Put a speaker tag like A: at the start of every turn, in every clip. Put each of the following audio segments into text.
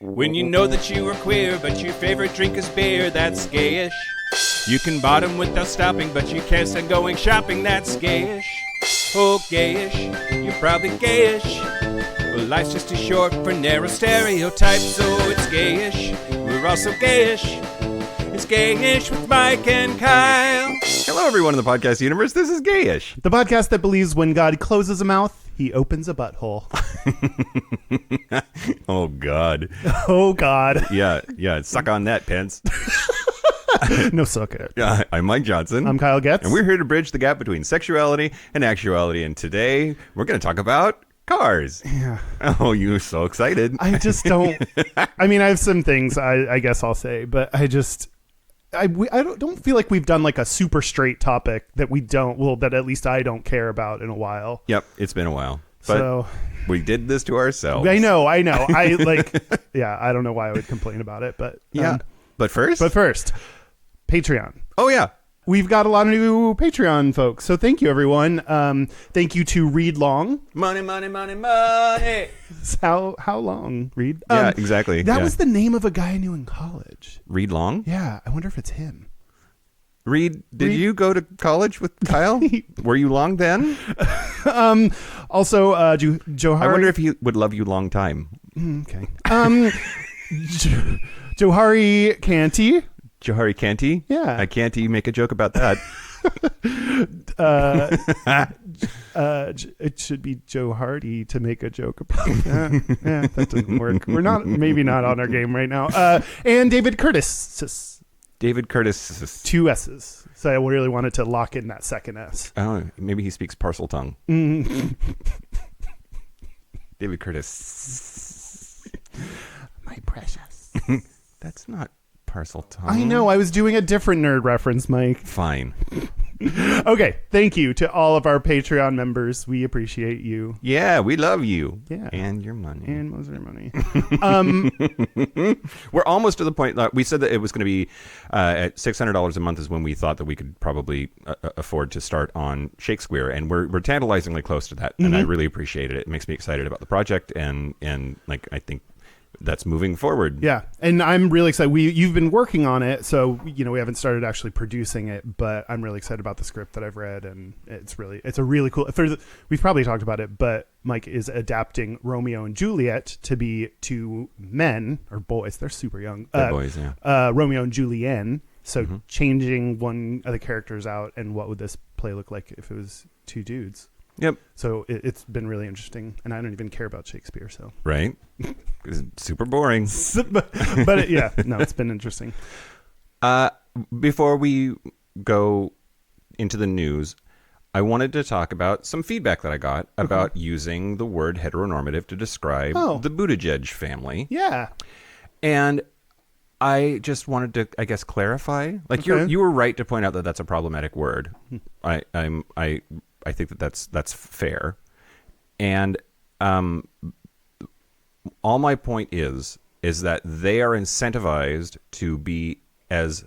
A: When you know that you are queer, but your favorite drink is beer, that's gayish. You can bottom without stopping, but you can't stand going shopping, that's gayish. Oh, gayish, you're probably gayish. Well, life's just too short for narrow stereotypes, so it's gayish. We're also gayish. It's Gayish with Mike and Kyle.
B: Hello, everyone in the podcast universe. This is Gayish,
C: the podcast that believes when God closes a mouth, he opens a butthole.
B: Oh, God.
C: Oh, God.
B: Yeah. Suck on that, Pence.
C: No, suck it.
B: I'm Mike Johnson.
C: I'm Kyle Getz.
B: And we're here to bridge the gap between sexuality and actuality. And today, we're going to talk about cars.
C: Yeah.
B: Oh, you're so excited.
C: I just don't. I mean, I have some things I guess I'll say, but I don't feel like we've done like a super straight topic that that at least I don't care about in a while.
B: Yep, it's been a while. But
C: so
B: we did this to ourselves.
C: I know. I don't know why I would complain about it, but
B: But first,
C: Patreon.
B: Oh yeah.
C: We've got a lot of new Patreon folks, so thank you, everyone. Thank you to Reed Long.
A: Money.
C: How long, Reed?
B: Yeah, exactly.
C: That was the name of a guy I knew in college.
B: Reed Long?
C: Yeah, I wonder if it's him.
B: Did you go to college with Kyle? Were you long then?
C: Also, Johari.
B: I wonder if he would love you long time.
C: Okay. Johari Canty.
B: Johari Canty?
C: Yeah.
B: I can't even make a joke about that.
C: It should be Joe Hardy to make a joke about that. Yeah, that doesn't work. We're maybe not on our game right now. And David Curtis.
B: David Curtis.
C: 2 S's. So I really wanted to lock in that second S.
B: Oh, maybe he speaks parcel tongue. David Curtis.
C: My precious.
B: That's not parcel tongue.
C: I know. I was doing a different nerd reference, Mike.
B: Fine.
C: Okay. Thank you to all of our Patreon members. We appreciate you.
B: Yeah, we love you.
C: Yeah.
B: And your money.
C: And most of your money.
B: We're almost to the point. We said that it was going to be at $600 a month is when we thought that we could probably afford to start on Shakespeare. And we're tantalizingly close to that. And I really appreciate it. It makes me excited about the project. And I think that's moving forward.
C: Yeah, and I'm really excited. You've been working on it, so we haven't started actually producing it, but I'm really excited about the script that I've read, and it's a really cool. We've probably talked about it, but Mike is adapting Romeo and Juliet to be 2 men or boys. They're super young.
B: They're boys, yeah.
C: Romeo and Julienne. So changing one of the characters out, and what would this play look like if it was 2 dudes?
B: Yep.
C: So it's been really interesting, and I don't even care about Shakespeare. So
B: right, it's super boring.
C: but it's been interesting.
B: Before we go into the news, I wanted to talk about some feedback that I got about using the word heteronormative to describe the Buttigieg family.
C: Yeah, and
B: I just wanted to, I guess, clarify. Like you were right to point out that that's a problematic word. I think that's fair, and all my point is that they are incentivized to be as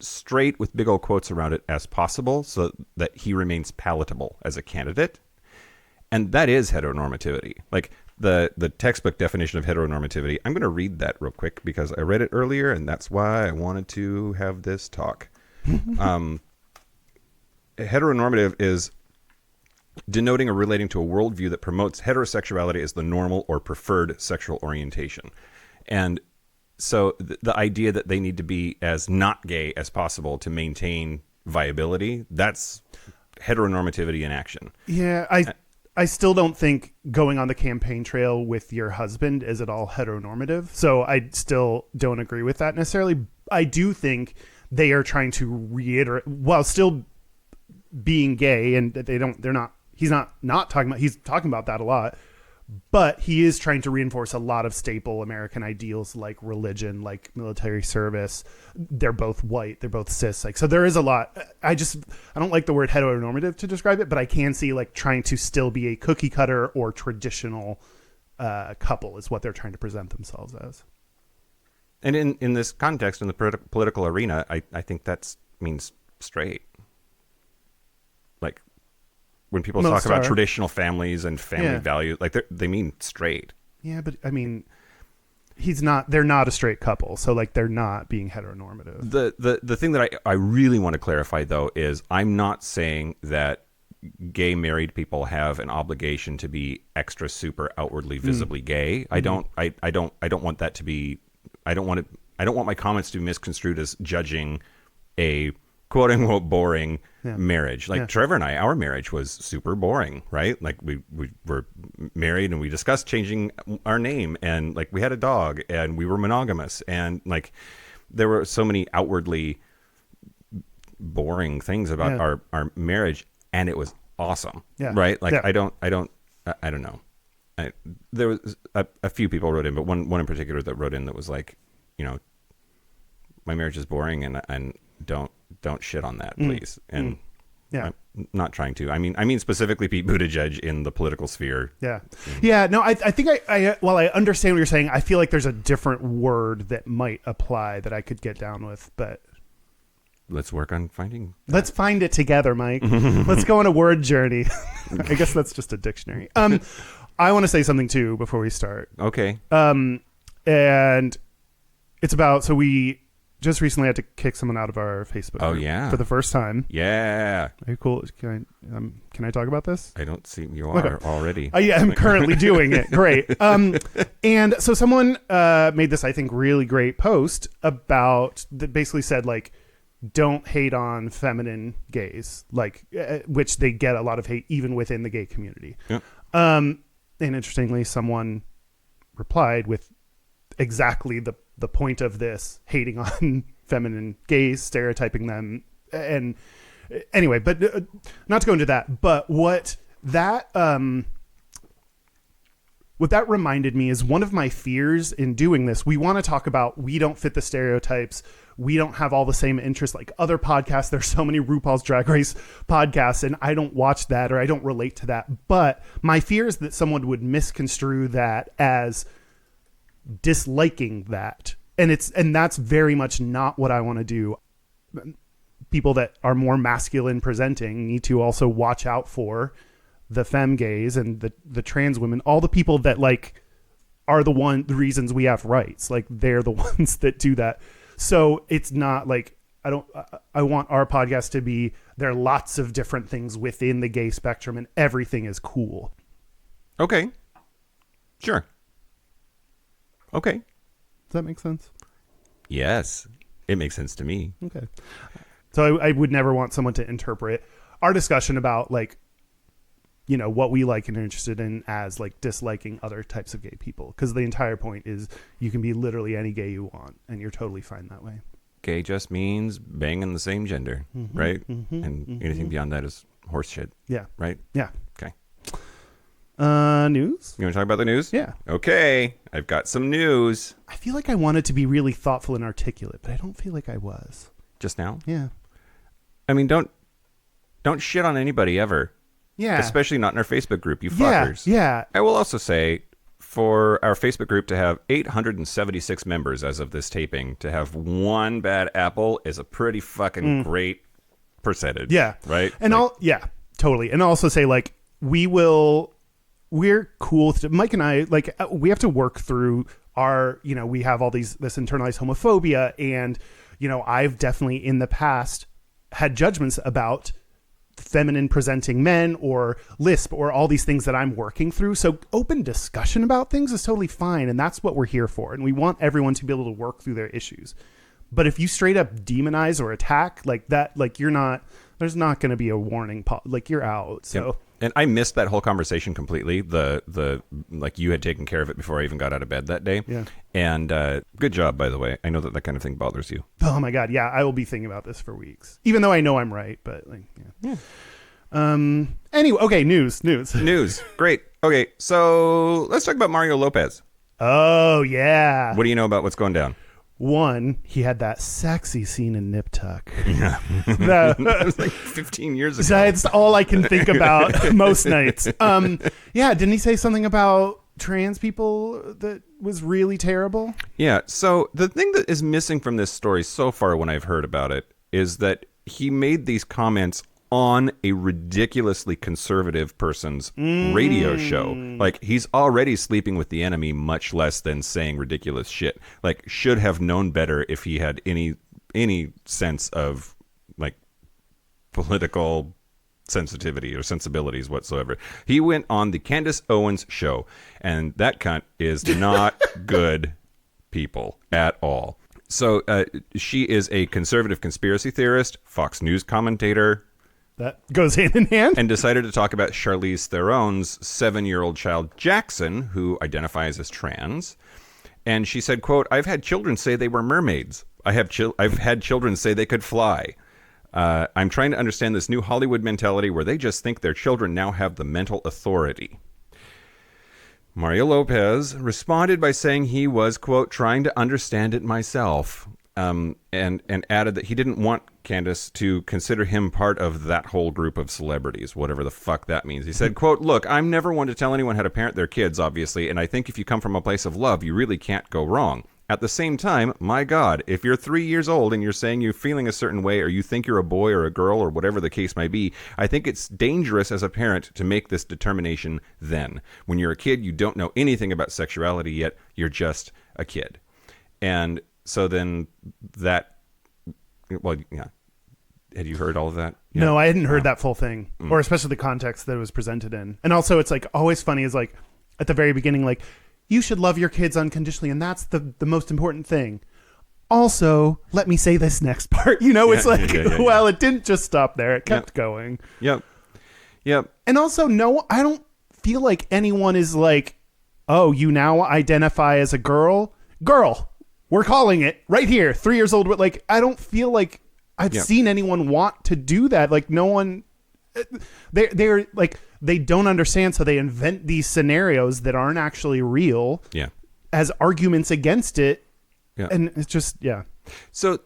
B: straight with big old quotes around it as possible, so that he remains palatable as a candidate, and that is heteronormativity. Like the textbook definition of heteronormativity. I'm going to read that real quick because I read it earlier, and that's why I wanted to have this talk. Heteronormative is denoting or relating to a worldview that promotes heterosexuality as the normal or preferred sexual orientation. And so the idea that they need to be as not gay as possible to maintain viability, that's heteronormativity in action.
C: Yeah, I still don't think going on the campaign trail with your husband is at all heteronormative. So I still don't agree with that necessarily. I do think they are trying to reiterate, while still being gay, and he's talking about that a lot, but he is trying to reinforce a lot of staple American ideals like religion, like military service. They're both white, they're both cis, so there is a lot. I don't like the word heteronormative to describe it, but I can see trying to still be a cookie cutter or traditional couple is what they're trying to present themselves as.
B: And in this context, in the political arena, I think that means straight. Like when people talk about traditional families and family values, like they mean straight.
C: Yeah, but I mean, they're not a straight couple, so like they're not being heteronormative.
B: The thing that I really want to clarify though is I'm not saying that gay married people have an obligation to be extra super outwardly visibly gay. I don't want that to be I don't want my comments to be misconstrued as judging a quote unquote boring marriage. Like Trevor and I, our marriage was super boring, right? Like we were married and we discussed changing our name, and like we had a dog and we were monogamous, and like there were so many outwardly boring things about our marriage, and it was awesome. Right? Like I don't know. There was a few people wrote in, but one in particular that wrote in that was like, you know, my marriage is boring, and don't shit on that, please. And I'm not trying to. I mean specifically Pete Buttigieg in the political sphere.
C: Yeah. No, I think I while I understand what you're saying, I feel like there's a different word that might apply that I could get down with, but
B: let's work on finding that.
C: Let's find it together, Mike. Let's go on a word journey. I guess that's just a dictionary. I want to say something too before we start.
B: Okay.
C: And it's about, so we just recently had to kick someone out of our Facebook group for the first time.
B: Yeah.
C: Very cool. Can I talk about this?
B: I don't see you are already.
C: Yeah, I'm currently doing it. Great. And so someone made this, I think, really great post about that basically said, like, don't hate on feminine gays, like, which they get a lot of hate even within the gay community.
B: Yeah.
C: And interestingly, someone replied with exactly the point of this, hating on feminine gays, stereotyping them. And anyway, but not to go into that, but what that reminded me is one of my fears in doing this. We want to talk about, we don't fit the stereotypes. We don't have all the same interests like other podcasts. There's so many RuPaul's Drag Race podcasts, and I don't watch that, or I don't relate to that. But my fear is that someone would misconstrue that as disliking that. And that's very much not what I want to do. People that are more masculine presenting need to also watch out for the femme gays and the trans women, all the people that like are the reasons we have rights. Like they're the ones that do that. So it's not like, I want our podcast to be, there are lots of different things within the gay spectrum and everything is cool.
B: Okay. Sure. Okay.
C: Does that make sense?
B: Yes. It makes sense to me.
C: Okay. So I would never want someone to interpret our discussion about like, you know, what we like and are interested in as like disliking other types of gay people. Because the entire point is you can be literally any gay you want and you're totally fine that way.
B: Gay just means banging the same gender, right? And anything beyond that is horse shit.
C: Yeah.
B: Right?
C: Yeah.
B: Okay.
C: News?
B: You want to talk about the news?
C: Yeah.
B: Okay. I've got some news.
C: I feel like I wanted to be really thoughtful and articulate, but I don't feel like I was.
B: Just now?
C: Yeah.
B: I mean, don't shit on anybody ever.
C: Yeah.
B: Especially not in our Facebook group, you fuckers.
C: Yeah.
B: I will also say, for our Facebook group to have 876 members as of this taping, to have one bad apple is a pretty fucking great percentage.
C: Yeah.
B: Right?
C: And totally. And I'll also say, like, we're cool. Mike and I, like, we have to work through our, you know, we have all this internalized homophobia. And, you know, I've definitely in the past had judgments about feminine presenting men or lisp or all these things that I'm working through. So open discussion about things is totally fine. And that's what we're here for. And we want everyone to be able to work through their issues. But if you straight up demonize or attack like that, like there's not going to be a warning. Like you're out. So.
B: Yep. And I missed that whole conversation completely. The like you had taken care of it before I even got out of bed that day.
C: Yeah. And
B: good job, by the way. I know that kind of thing bothers you.
C: Oh my God. Yeah. I will be thinking about this for weeks, even though I know I'm right, but like, yeah. Anyway. Okay. News.
B: Great. Okay. So let's talk about Mario Lopez.
C: Oh yeah.
B: What do you know about what's going down?
C: One, he had that sexy scene in Nip Tuck.
B: Yeah. That was like 15 years ago.
C: That's all I can think about most nights. Yeah, didn't he say something about trans people that was really terrible?
B: Yeah, so the thing that is missing from this story so far when I've heard about it is that he made these comments on a ridiculously conservative person's radio show. Like, he's already sleeping with the enemy, much less than saying ridiculous shit. Like, should have known better if he had any sense of, like, political sensitivity or sensibilities whatsoever. He went on the Candace Owens show, and that cunt is not good people at all. So she is a conservative conspiracy theorist, Fox News commentator.
C: That goes hand in hand.
B: And decided to talk about Charlize Theron's 7-year-old child, Jackson, who identifies as trans. And she said, quote, "I've had children say they were mermaids. I've had children say they could fly. I'm trying to understand this new Hollywood mentality where they just think their children now have the mental authority." Mario Lopez responded by saying he was, quote, "trying to understand it myself," and added that he didn't want Candace to consider him part of that whole group of celebrities, whatever the fuck that means. He said, quote, "Look, I'm never one to tell anyone how to parent their kids, obviously, and I think if you come from a place of love, you really can't go wrong. At the same time, my God, if you're 3 years old and you're saying you're feeling a certain way or you think you're a boy or a girl or whatever the case may be, I think it's dangerous as a parent to make this determination then. When you're a kid, you don't know anything about sexuality yet. You're just a kid." And so then that, well, yeah. Had you heard all of that? Yeah.
C: No, I hadn't heard that full thing, or especially the context that it was presented in. And also, it's like always funny is like at the very beginning, like, you should love your kids unconditionally, and that's the most important thing. Also, let me say this next part. It's like, well, it didn't just stop there. It kept going.
B: Yep.
C: And also, no, I don't feel like anyone is like, oh, you now identify as a girl? Girl. We're calling it right here. 3 years old. But like, I don't feel like I've seen anyone want to do that. Like, no one... They're like, they don't understand, so they invent these scenarios that aren't actually real as arguments against it. And it's just
B: So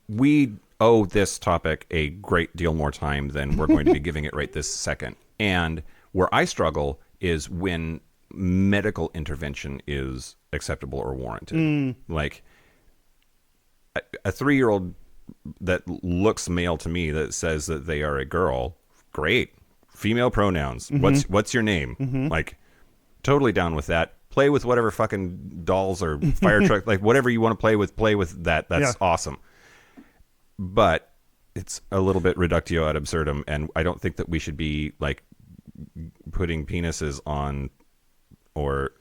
B: we owe this topic a great deal more time than we're going to be giving it right this second. And where I struggle is when medical intervention is acceptable or warranted. Like a 3-year-old that looks male to me that says that they are a girl, great. Female pronouns. What's your name? Like, totally down with that. Play with whatever fucking dolls or fire truck, like whatever you want to play with that. That's awesome. But it's a little bit reductio ad absurdum, and I don't think that we should be like putting penises on or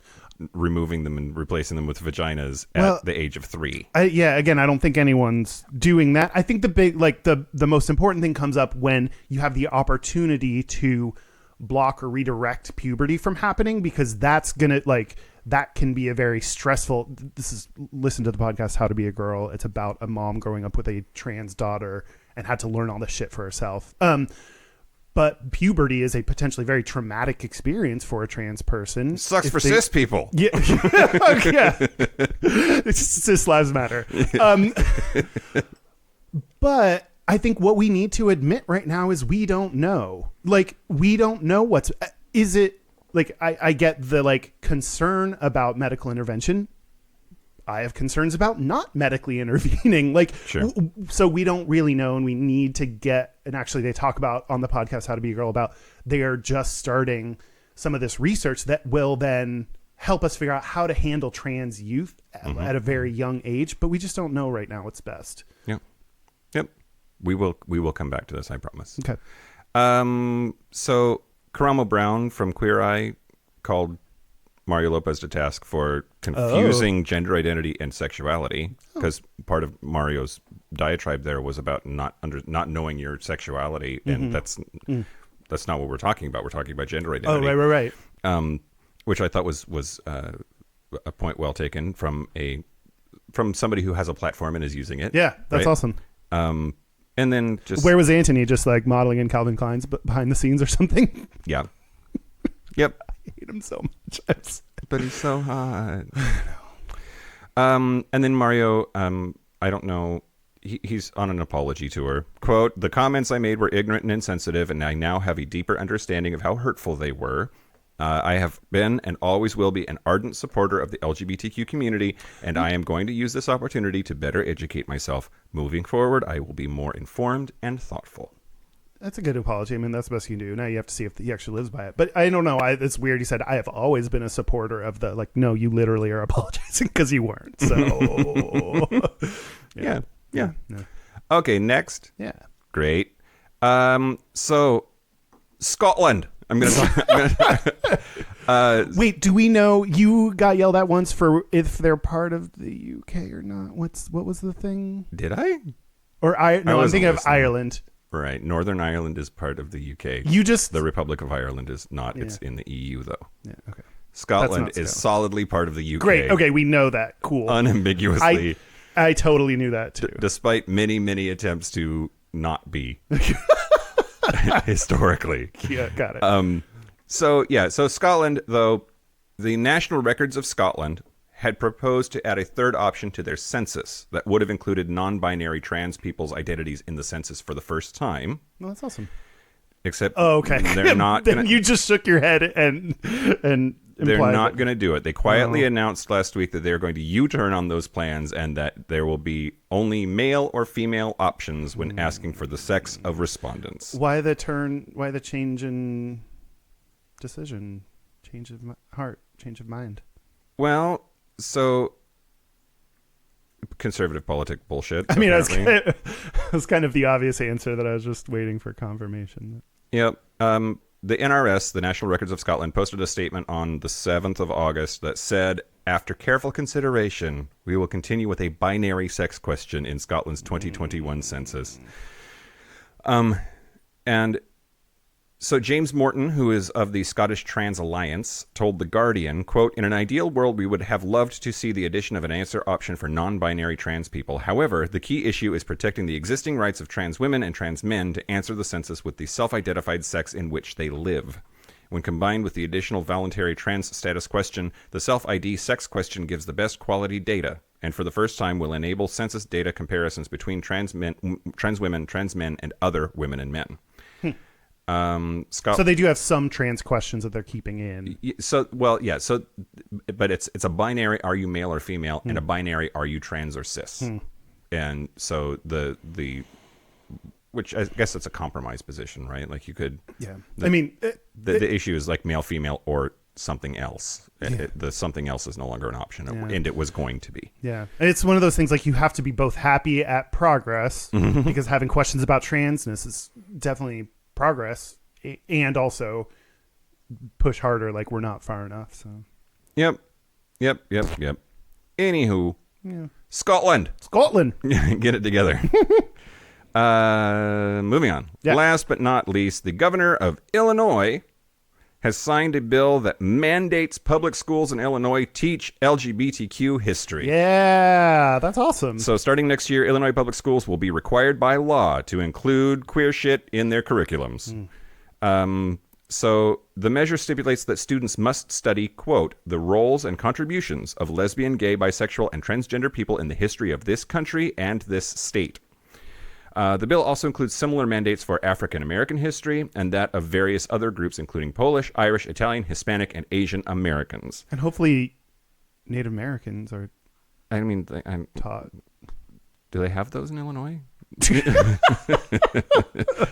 B: removing them and replacing them with vaginas at the age of 3.
C: Again, I don't think anyone's doing that. I think the big, like the most important thing comes up when you have the opportunity to block or redirect puberty from happening, because that's gonna, like, that can be a very stressful. Listen to the podcast How to Be a Girl. It's about a mom growing up with a trans daughter and had to learn all this shit for herself. But puberty is a potentially very traumatic experience for a trans person.
B: Sucks for cis people.
C: Yeah. Cis lives matter. But I think what we need to admit right now is we don't know. Like, we don't know is it, like, I get the, like, concern about medical intervention. I have concerns about not medically intervening. Like,
B: sure.
C: So we don't really know, and we need to get, and actually they talk about on the podcast How to Be a Girl about they are just starting some of this research that will then help us figure out how to handle trans youth at a very young age, but we just don't know right now what's best.
B: Yep. We will come back to this, I promise.
C: Okay.
B: So Karamo Brown from Queer Eye called Mario Lopez to task for confusing gender identity and sexuality, because part of Mario's diatribe there was about not knowing your sexuality, and that's not what we're talking about. We're talking about gender identity.
C: Oh, right.
B: Which I thought was a point well taken from somebody who has a platform and is using it.
C: Yeah, that's
B: right?
C: awesome.
B: And then just
C: where was Anthony? Just like modeling in Calvin Klein's behind the scenes or something?
B: Yeah. Yep.
C: I hate him so much.
B: But he's so hot. And then Mario, I don't know. He's on an apology tour. Quote, "The comments I made were ignorant and insensitive, and I now have a deeper understanding of how hurtful they were. I have been and always will be an ardent supporter of the LGBTQ community, and I am going to use this opportunity to better educate myself. Moving forward, I will be more informed and thoughtful."
C: That's a good apology. I mean, that's the best you can do. Now you have to see if he actually lives by it. But I don't know. It's weird. He said, I have always been a supporter of the, like, no, you literally are apologizing because you weren't. So,
B: Yeah. Okay, next.
C: Yeah.
B: Great. So, Scotland. I'm going to talk.
C: Wait, do we know you got yelled at once for if they're part of the UK or not? What was the thing?
B: Did I?
C: Or I'm thinking of Ireland.
B: Right. Northern Ireland is part of the UK. The Republic of Ireland is not. Yeah. It's in the EU, though.
C: Yeah, okay.
B: Scotland is solidly part of the UK.
C: Great. Okay, we know that. Cool.
B: Unambiguously.
C: I totally knew that, too.
B: Despite many, many attempts to not be. Historically.
C: Yeah, got it.
B: So Scotland, though, the National Records of Scotland had proposed to add a third option to their census that would have included non-binary trans people's identities in the census for the first time.
C: Well, that's awesome.
B: Except
C: okay.
B: They're not
C: then you just shook your head and
B: they're not going to do it. They quietly announced last week that they're going to U-turn on those plans and that there will be only male or female options when asking for the sex of respondents.
C: Why the change in decision, change of heart, change of mind?
B: Well, so conservative politic bullshit.
C: I mean, that's kind of the obvious answer that I was just waiting for confirmation.
B: Yep. The NRS, the National Records of Scotland, posted a statement on the 7th of August that said, after careful consideration, we will continue with a binary sex question in Scotland's 2021 census. And so James Morton, who is of the Scottish Trans Alliance, told The Guardian, quote, in an ideal world, we would have loved to see the addition of an answer option for non-binary trans people. However, the key issue is protecting the existing rights of trans women and trans men to answer the census with the self-identified sex in which they live. When combined with the additional voluntary trans status question, the self-ID sex question gives the best quality data, and for the first time will enable census data comparisons between trans women, trans men, and other women and men.
C: So they do have some trans questions that they're keeping in.
B: But it's a binary, are you male or female, and a binary, are you trans or cis? And so the which I guess it's a compromise position, right? Like you could, the issue is like male, female, or something else. Yeah. The something else is no longer an option, and it was going to be.
C: Yeah, and it's one of those things like you have to be both happy at progress because having questions about transness is definitely progress, and also push harder like we're not far enough. So
B: yep. Anywho, Scotland get it together. Moving on. Last but not least, the governor of Illinois has signed a bill that mandates public schools in Illinois teach LGBTQ history.
C: Yeah, that's awesome.
B: So starting next year, Illinois public schools will be required by law to include queer shit in their curriculums. So the measure stipulates that students must study, quote, the roles and contributions of lesbian, gay, bisexual, and transgender people in the history of this country and this state. The bill also includes similar mandates for African American history and that of various other groups, including Polish, Irish, Italian, Hispanic, and Asian Americans.
C: And hopefully Native Americans are
B: taught. Do they have those in Illinois?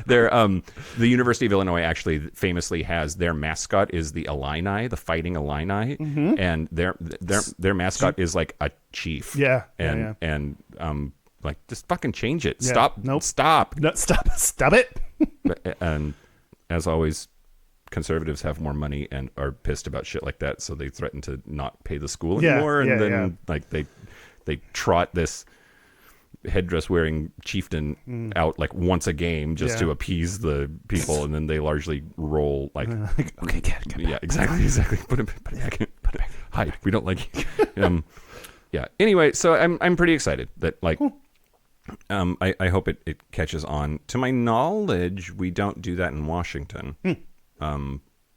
B: They're, the University of Illinois actually famously has their mascot is the Illini, the Fighting Illini, and their mascot is like a chief.
C: Yeah,
B: and like, just fucking change it.
C: Yeah.
B: Stop.
C: Nope.
B: Stop.
C: No, stop it.
B: And as always, conservatives have more money and are pissed about shit like that, so they threaten to not pay the school anymore. And then like they trot this headdress wearing chieftain out like once a game just to appease the people, and then they largely roll like
C: okay, get back.
B: Yeah, exactly. Put it back in. Put it back. Hide. We don't like you. Yeah. Anyway, so I'm pretty excited that like. Cool. I hope it catches on. To my knowledge, we don't do that in Washington,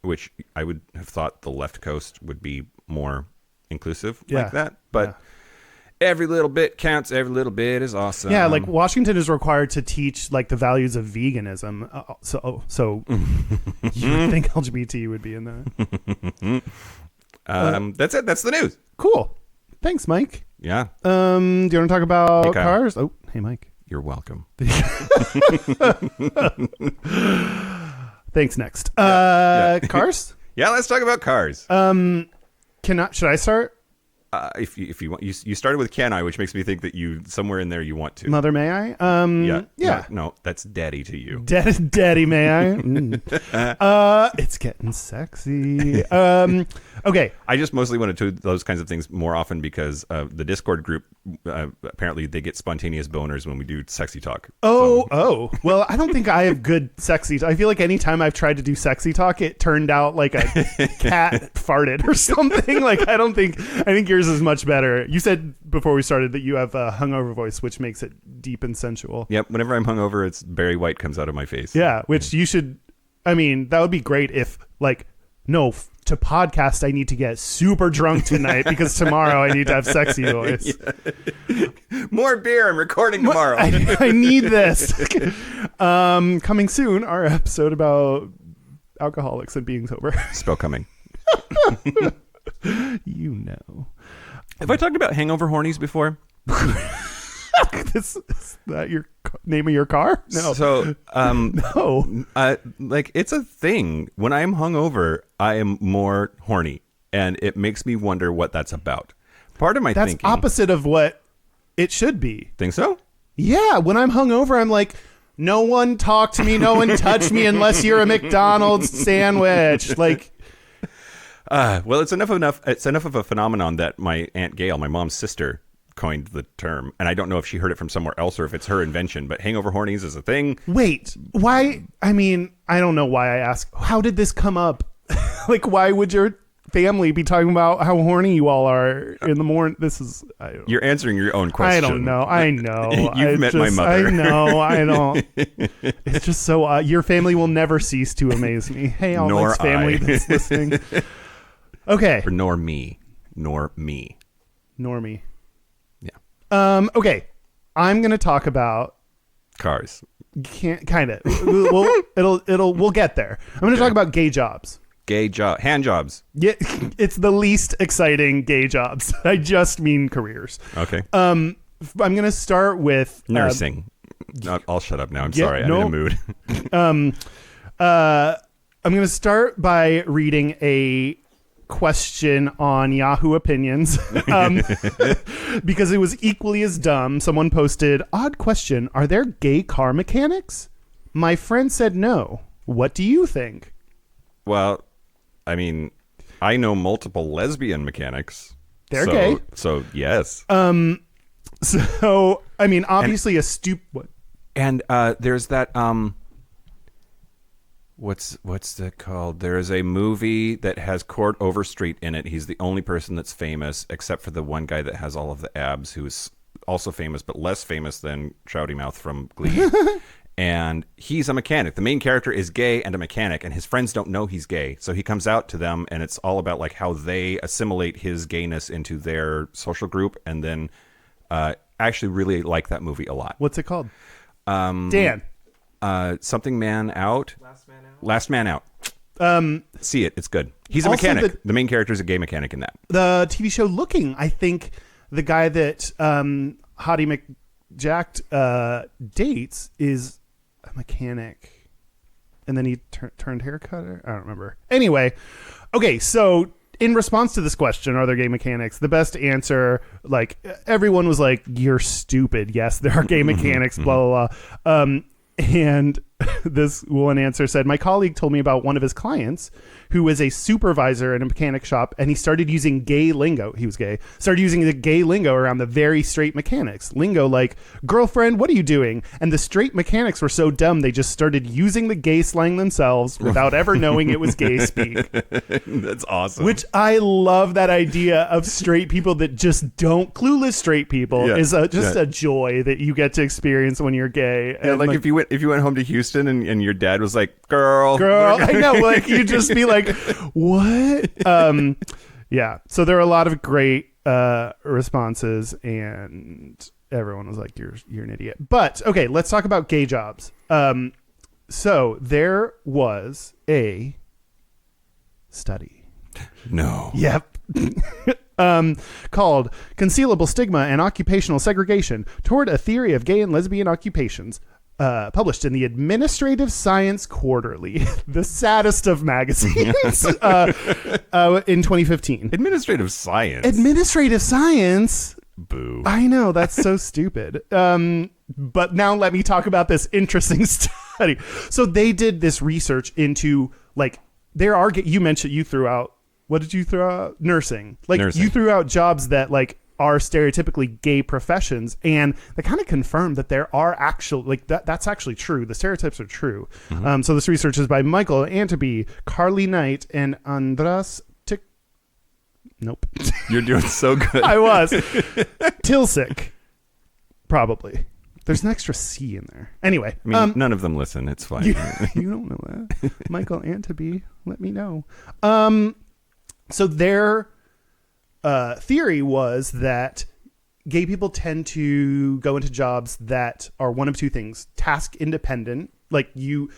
B: which I would have thought the left coast would be more inclusive like that. But every little bit counts. Every little bit is awesome.
C: Yeah, like Washington is required to teach like the values of veganism. So you would think LGBT would be in that.
B: That's it. That's the news.
C: Cool. Thanks, Mike.
B: Yeah.
C: Do you want to talk about cars? Oh, hey, Mike.
B: You're welcome.
C: Thanks. Next. Cars?
B: Yeah, let's talk about cars.
C: Should I start?
B: If you want, you started with can I, which makes me think that you somewhere in there you want to.
C: Mother, may I? Yeah.
B: No, that's daddy to you.
C: Daddy, may I? It's getting sexy. Okay.
B: I just mostly want to do those kinds of things more often because the Discord group, apparently they get spontaneous boners when we do sexy talk.
C: Oh. Well, I don't think I have good sexy talk. I feel like anytime I've tried to do sexy talk, it turned out like a cat farted or something. Like, I think yours is much better. You said before we started that you have a hungover voice, which makes it deep and sensual.
B: Yep. Whenever I'm hungover, it's Barry White comes out of my face.
C: Yeah. Which you should, I mean, that would be great if to podcast, I need to get super drunk tonight because tomorrow I need to have sexy voice.
B: Yeah. More beer. I'm recording tomorrow.
C: I need this. Coming soon, our episode about alcoholics and being sober.
B: Spell coming.
C: You know.
B: Have I talked about hangover hornies before?
C: Is that your name of your car? No.
B: So,
C: no.
B: Like it's a thing. When I'm hungover, I am more horny, and it makes me wonder what that's about. Part of my thinking.
C: That's opposite of what it should be.
B: Think so?
C: Yeah. When I'm hungover, I'm like, no one talk to me, no one touch me unless you're a McDonald's sandwich. Like.
B: Well, it's enough of a phenomenon that my Aunt Gail, my mom's sister, coined the term, and I don't know if she heard it from somewhere else or if it's her invention, but hangover hornies is a thing.
C: Wait, why? I mean, I don't know why I asked. How did this come up? Like, why would your family be talking about how horny you all are in the morning? This is...
B: You're answering your own question.
C: I don't know. I know.
B: You've met my mother.
C: I know. I don't. It's just so... your family will never cease to amaze me. Hey, all my family that's listening. Okay.
B: Or nor me. Nor me.
C: Yeah. Okay. I'm going to talk about
B: cars.
C: Kind of. We'll get there. I'm going to talk about gay jobs.
B: Hand jobs.
C: Yeah, it's the least exciting gay jobs. I just mean careers.
B: Okay.
C: I'm going to start with
B: nursing. I'll shut up now. I'm sorry. I'm in a mood.
C: I'm going to start by reading a question on Yahoo Opinions because it was equally as dumb. Someone posted, odd question, are there gay car mechanics? My friend said no. What do you think?
B: Well, I mean, I know multiple lesbian mechanics.
C: They're gay.
B: So yes.
C: So I mean, obviously a stupid.
B: And there's that what's that called? There is a movie that has Cord Overstreet in it. He's the only person that's famous, except for the one guy that has all of the abs, who is also famous, but less famous than Shouty Mouth from Glee. And he's a mechanic. The main character is gay and a mechanic, and his friends don't know he's gay. So he comes out to them, and it's all about like how they assimilate his gayness into their social group. And then I actually really like that movie a lot.
C: What's it called? Dan.
B: Something Man Out. Last Man Out. See it. It's good. He's a
C: Also
B: mechanic. The main character is a gay mechanic in that.
C: The TV show Looking, I think the guy that Hottie McJacked dates is a mechanic. And then he turned haircutter? I don't remember. Anyway, okay, so in response to this question, are there gay mechanics? The best answer, like, everyone was like, you're stupid. Yes, there are gay mechanics, blah, blah, blah. And this one answer said, my colleague told me about one of his clients who was a supervisor in a mechanic shop, and he started using gay lingo. He was gay. Started using the gay lingo around the very straight mechanics. Lingo like, girlfriend, what are you doing? And the straight mechanics were so dumb, they just started using the gay slang themselves without ever knowing it was gay speak.
B: That's awesome.
C: Which I love that idea of straight people that just don't, clueless straight people is just a joy that you get to experience when you're gay.
B: Yeah, and like if you went home to Houston and your dad was like, girl.
C: I know, like you'd just be like, what? Yeah. So there are a lot of great responses, and everyone was like, you're an idiot. But okay, let's talk about gay jobs. So there was a study.
B: No.
C: Yep. called Concealable Stigma and Occupational Segregation Toward a Theory of Gay and Lesbian Occupations, published in the Administrative Science Quarterly, the saddest of magazines, in 2015.
B: Administrative science.
C: Administrative Science?
B: Boo.
C: I know, that's so stupid. But now let me talk about this interesting study. So they did this research into, like, you mentioned you threw out, what did you throw out? Nursing. Like,
B: Nursing.
C: You threw out jobs that, like, are stereotypically gay professions, and they kind of confirmed that there are actual, like, that's actually true. The stereotypes are true. So this research is by Michael Anteby, Carly Knight, and Andras Nope.
B: You're doing so good.
C: I was. Tilsic. Probably. There's an extra C in there. Anyway.
B: I mean, none of them listen. It's fine.
C: You don't know that. Michael Anteby, let me know. So their theory was that gay people tend to go into jobs that are one of two things: task independent, like you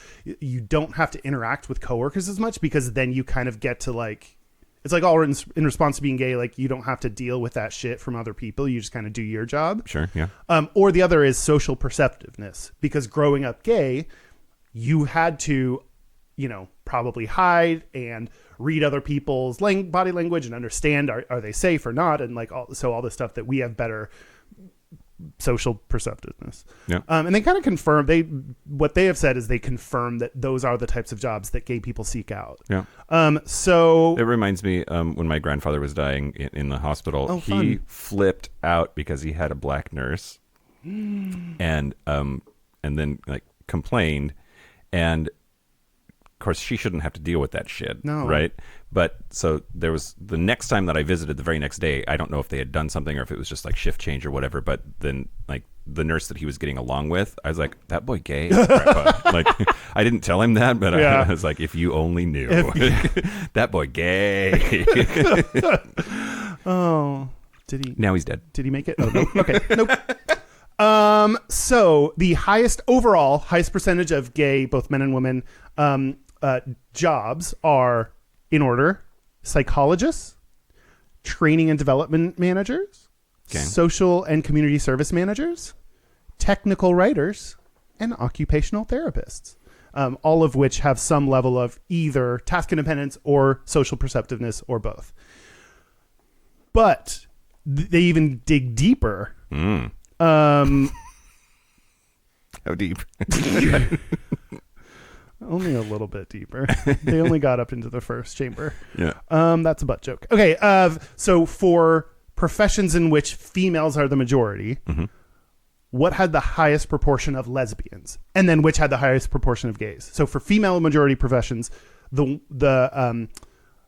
C: don't have to interact with coworkers as much, because then you kind of get to, like, it's like all in response to being gay, like, you don't have to deal with that shit from other people. You just kind of do your job.
B: Sure, yeah.
C: Or the other is social perceptiveness, because growing up gay, you had to, probably hide and read other people's body language and understand, are they safe or not? And, like, all the stuff that we have better social perceptiveness.
B: Yeah.
C: And they kind of confirm, what they have said is they confirm that those are the types of jobs that gay people seek out.
B: Yeah.
C: So
B: it reminds me, when my grandfather was dying in the hospital, he flipped out because he had a black nurse, and then, like, complained, and of course she shouldn't have to deal with that shit.
C: No.
B: Right. But so there was the next time that I visited, the very next day, I don't know if they had done something or if it was just like shift change or whatever, but then, like, the nurse that he was getting along with, I was like, that boy gay, Grandpa. Like, I didn't tell him that, but I was like, if you only knew. That boy gay.
C: Oh, did he?
B: Now he's dead.
C: Did he make it? Oh, no. Okay. Nope. So the highest percentage of gay, both men and women, jobs are, in order: psychologists, training and development managers, social and community service managers, technical writers, and occupational therapists. All of which have some level of either task independence or social perceptiveness, or both. But they even dig deeper.
B: How deep?
C: Only a little bit deeper. They only got up into the first chamber.
B: Yeah.
C: That's a butt joke. Okay. So for professions in which females are the majority, what had the highest proportion of lesbians, and then which had the highest proportion of gays? So for female majority professions, the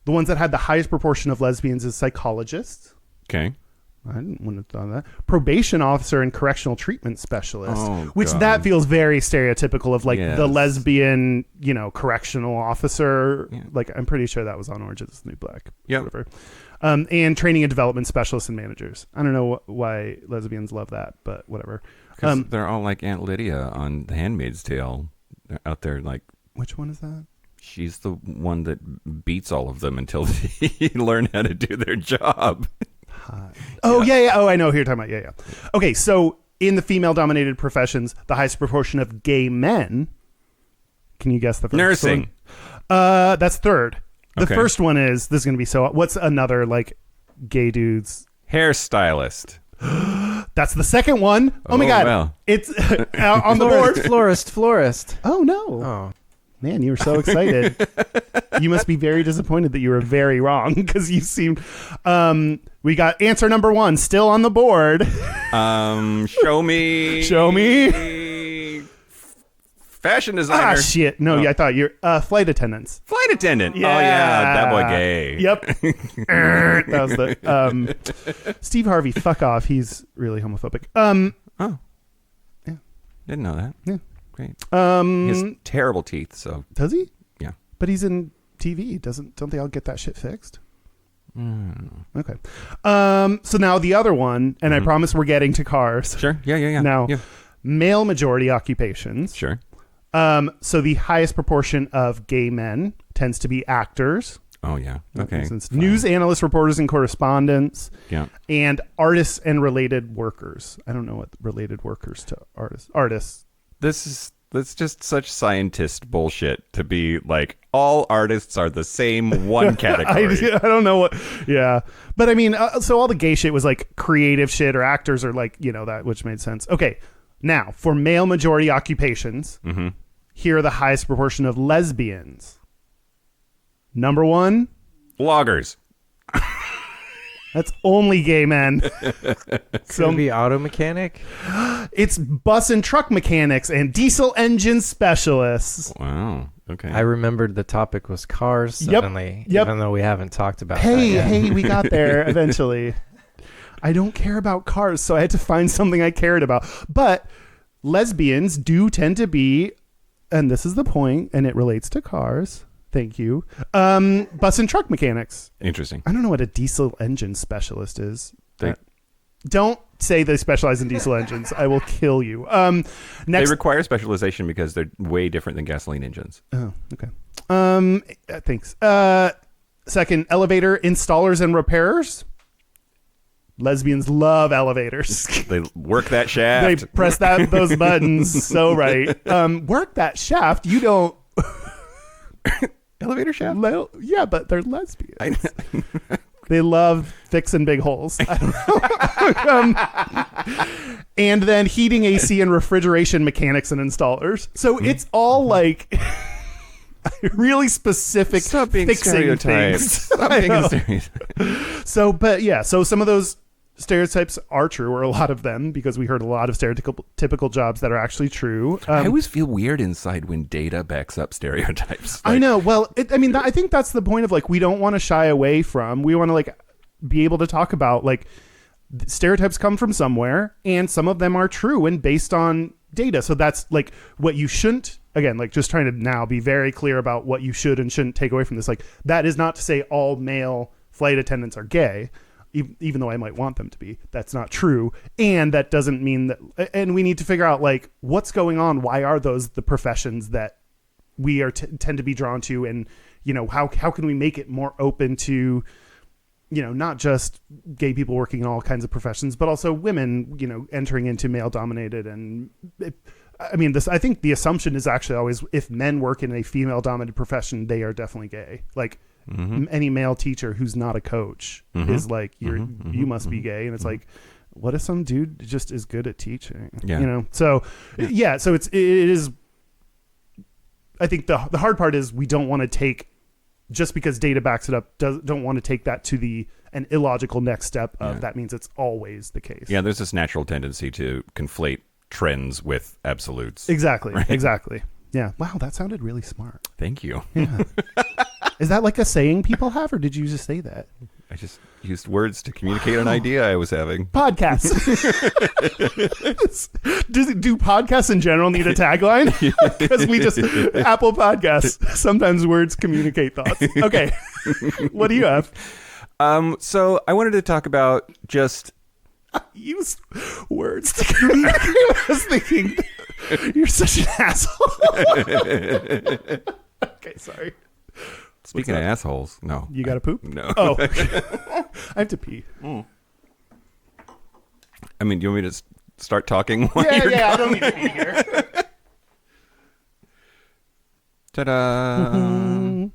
C: ones that had the highest proportion of lesbians is psychologists.
B: Okay.
C: I didn't want to thought that. Probation officer and correctional treatment specialist, which
B: God.
C: That feels very stereotypical of, like,
B: Yes.
C: the lesbian, correctional officer. Yeah. Like, I'm pretty sure that was on Orange is the New Black.
B: Yeah.
C: Whatever. And training and development specialists and managers. I don't know why lesbians love that, but whatever.
B: Because they're all like Aunt Lydia on The Handmaid's Tale. They're out there, like...
C: Which one is that?
B: She's the one that beats all of them until they learn how to do their job.
C: Oh, yeah. Oh, I know who you're talking about. Yeah. Okay, so in the female-dominated professions, the highest proportion of gay men. Can you guess the first
B: Nursing.
C: one? That's third. The
B: Okay.
C: first one is, this is going to be so... What's another, like, gay dudes?
B: Hairstylist.
C: That's the second one. Oh my God.
B: Well.
C: It's on the board.
D: Florist.
C: Oh, no.
D: Oh.
C: Man, you were so excited. You must be very disappointed that you were very wrong, because you seemed... we got answer number one still on the board.
B: Show me.
C: Show me.
B: Fashion designer.
C: Ah, shit. No, I thought you're... flight attendants.
B: Flight attendant.
C: Yeah.
B: Oh, yeah. That boy gay.
C: Yep. That was the... Steve Harvey, fuck off. He's really homophobic.
B: Oh.
C: Yeah.
B: Didn't know that.
C: Yeah.
B: Great. He has terrible teeth, so...
C: Does he?
B: Yeah.
C: But he's in TV. Don't they all get that shit fixed? Okay. So now the other one, and I promise we're getting to cars.
B: Sure. Yeah.
C: Now,
B: Yeah.
C: male majority occupations.
B: Sure.
C: So the highest proportion of gay men tends to be actors,
B: Oh, yeah. Okay.
C: News analysts, reporters, and correspondents.
B: Yeah.
C: And artists and related workers. I don't know what related workers to artists.
B: That's just such scientist bullshit to be like all artists are the same one category.
C: I don't know what. Yeah. But I mean, so all the gay shit was like creative shit, or actors, or like, that, which made sense. Okay. Now, for male majority occupations, here are the highest proportion of lesbians. Number 1,
B: Loggers.
C: that's only gay men.
D: Could be auto mechanic.
C: It's bus and truck mechanics and diesel engine specialists.
B: Wow. Okay.
D: I remembered the topic was cars suddenly,
C: Yep.
D: even though we haven't talked about that yet.
C: Hey, we got there eventually. I don't care about cars, so I had to find something I cared about. But lesbians do tend to be, and this is the point, and it relates to cars. Thank you. Bus and truck mechanics.
B: Interesting.
C: I don't know what a diesel engine specialist is.
B: They-
C: Don't say they specialize in diesel engines. I will kill you.
B: They
C: Next.
B: require specialization because they're way different than gasoline engines.
C: Oh, okay. Thanks. Second, elevator installers and repairers. Lesbians love elevators.
B: They work that shaft.
C: They press those buttons. So right. Work that shaft. You don't.
B: Elevator shaft?
C: Yeah, but they're lesbians. They love fixing big holes. I don't know. And then heating, AC, and refrigeration mechanics and installers. So it's all like really specific
B: Stop being
C: fixing
B: stereotyped.
C: things.
B: Stop being stereotyped.
C: So, but yeah, so some of those stereotypes are true, or a lot of them, because we heard a lot of stereotypical jobs that are actually true.
B: I always feel weird inside when data backs up stereotypes.
C: I know. Well, I think that's the point of like, we don't want to shy away from, we want to like be able to talk about like stereotypes come from somewhere, and some of them are true and based on data. So that's like what you shouldn't, again, like just trying to now be very clear about what you should and shouldn't take away from this. Like, that is not to say all male flight attendants are gay, even though I might want them to be. That's not true. And that doesn't mean that, and we need to figure out like what's going on. Why are those the professions that we are tend to be drawn to? And, how can we make it more open to, not just gay people working in all kinds of professions, but also women, entering into male dominated. And I think the assumption is actually always, if men work in a female dominated profession, they are definitely gay. Like, any male teacher who's not a coach is like, you must be gay. And it's like, what if some dude just is good at teaching?
B: Yeah.
C: So it is, I think the hard part is we don't want to take, just because data backs it up, don't want to take that to an illogical next step of that means it's always the case.
B: Yeah, there's this natural tendency to conflate trends with absolutes.
C: Exactly.
B: Right?
C: Exactly. Yeah. Wow, that sounded really smart.
B: Thank you.
C: Yeah. Is that like a saying people have, or did you just say that?
B: I just used words to communicate an idea I was having.
C: Podcasts. Do podcasts in general need a tagline? Because we just, Apple Podcasts, sometimes words communicate thoughts. Okay. What do you have?
B: So I wanted to talk about just...
C: Use words to communicate. I was thinking, you're such an asshole. Okay, sorry.
B: Speaking of assholes, no.
C: You got to poop?
B: No.
C: Oh. I have to pee.
B: I mean, do you want me to start talking while
C: Yeah,
B: you're
C: I don't need to be here.
B: Ta-da!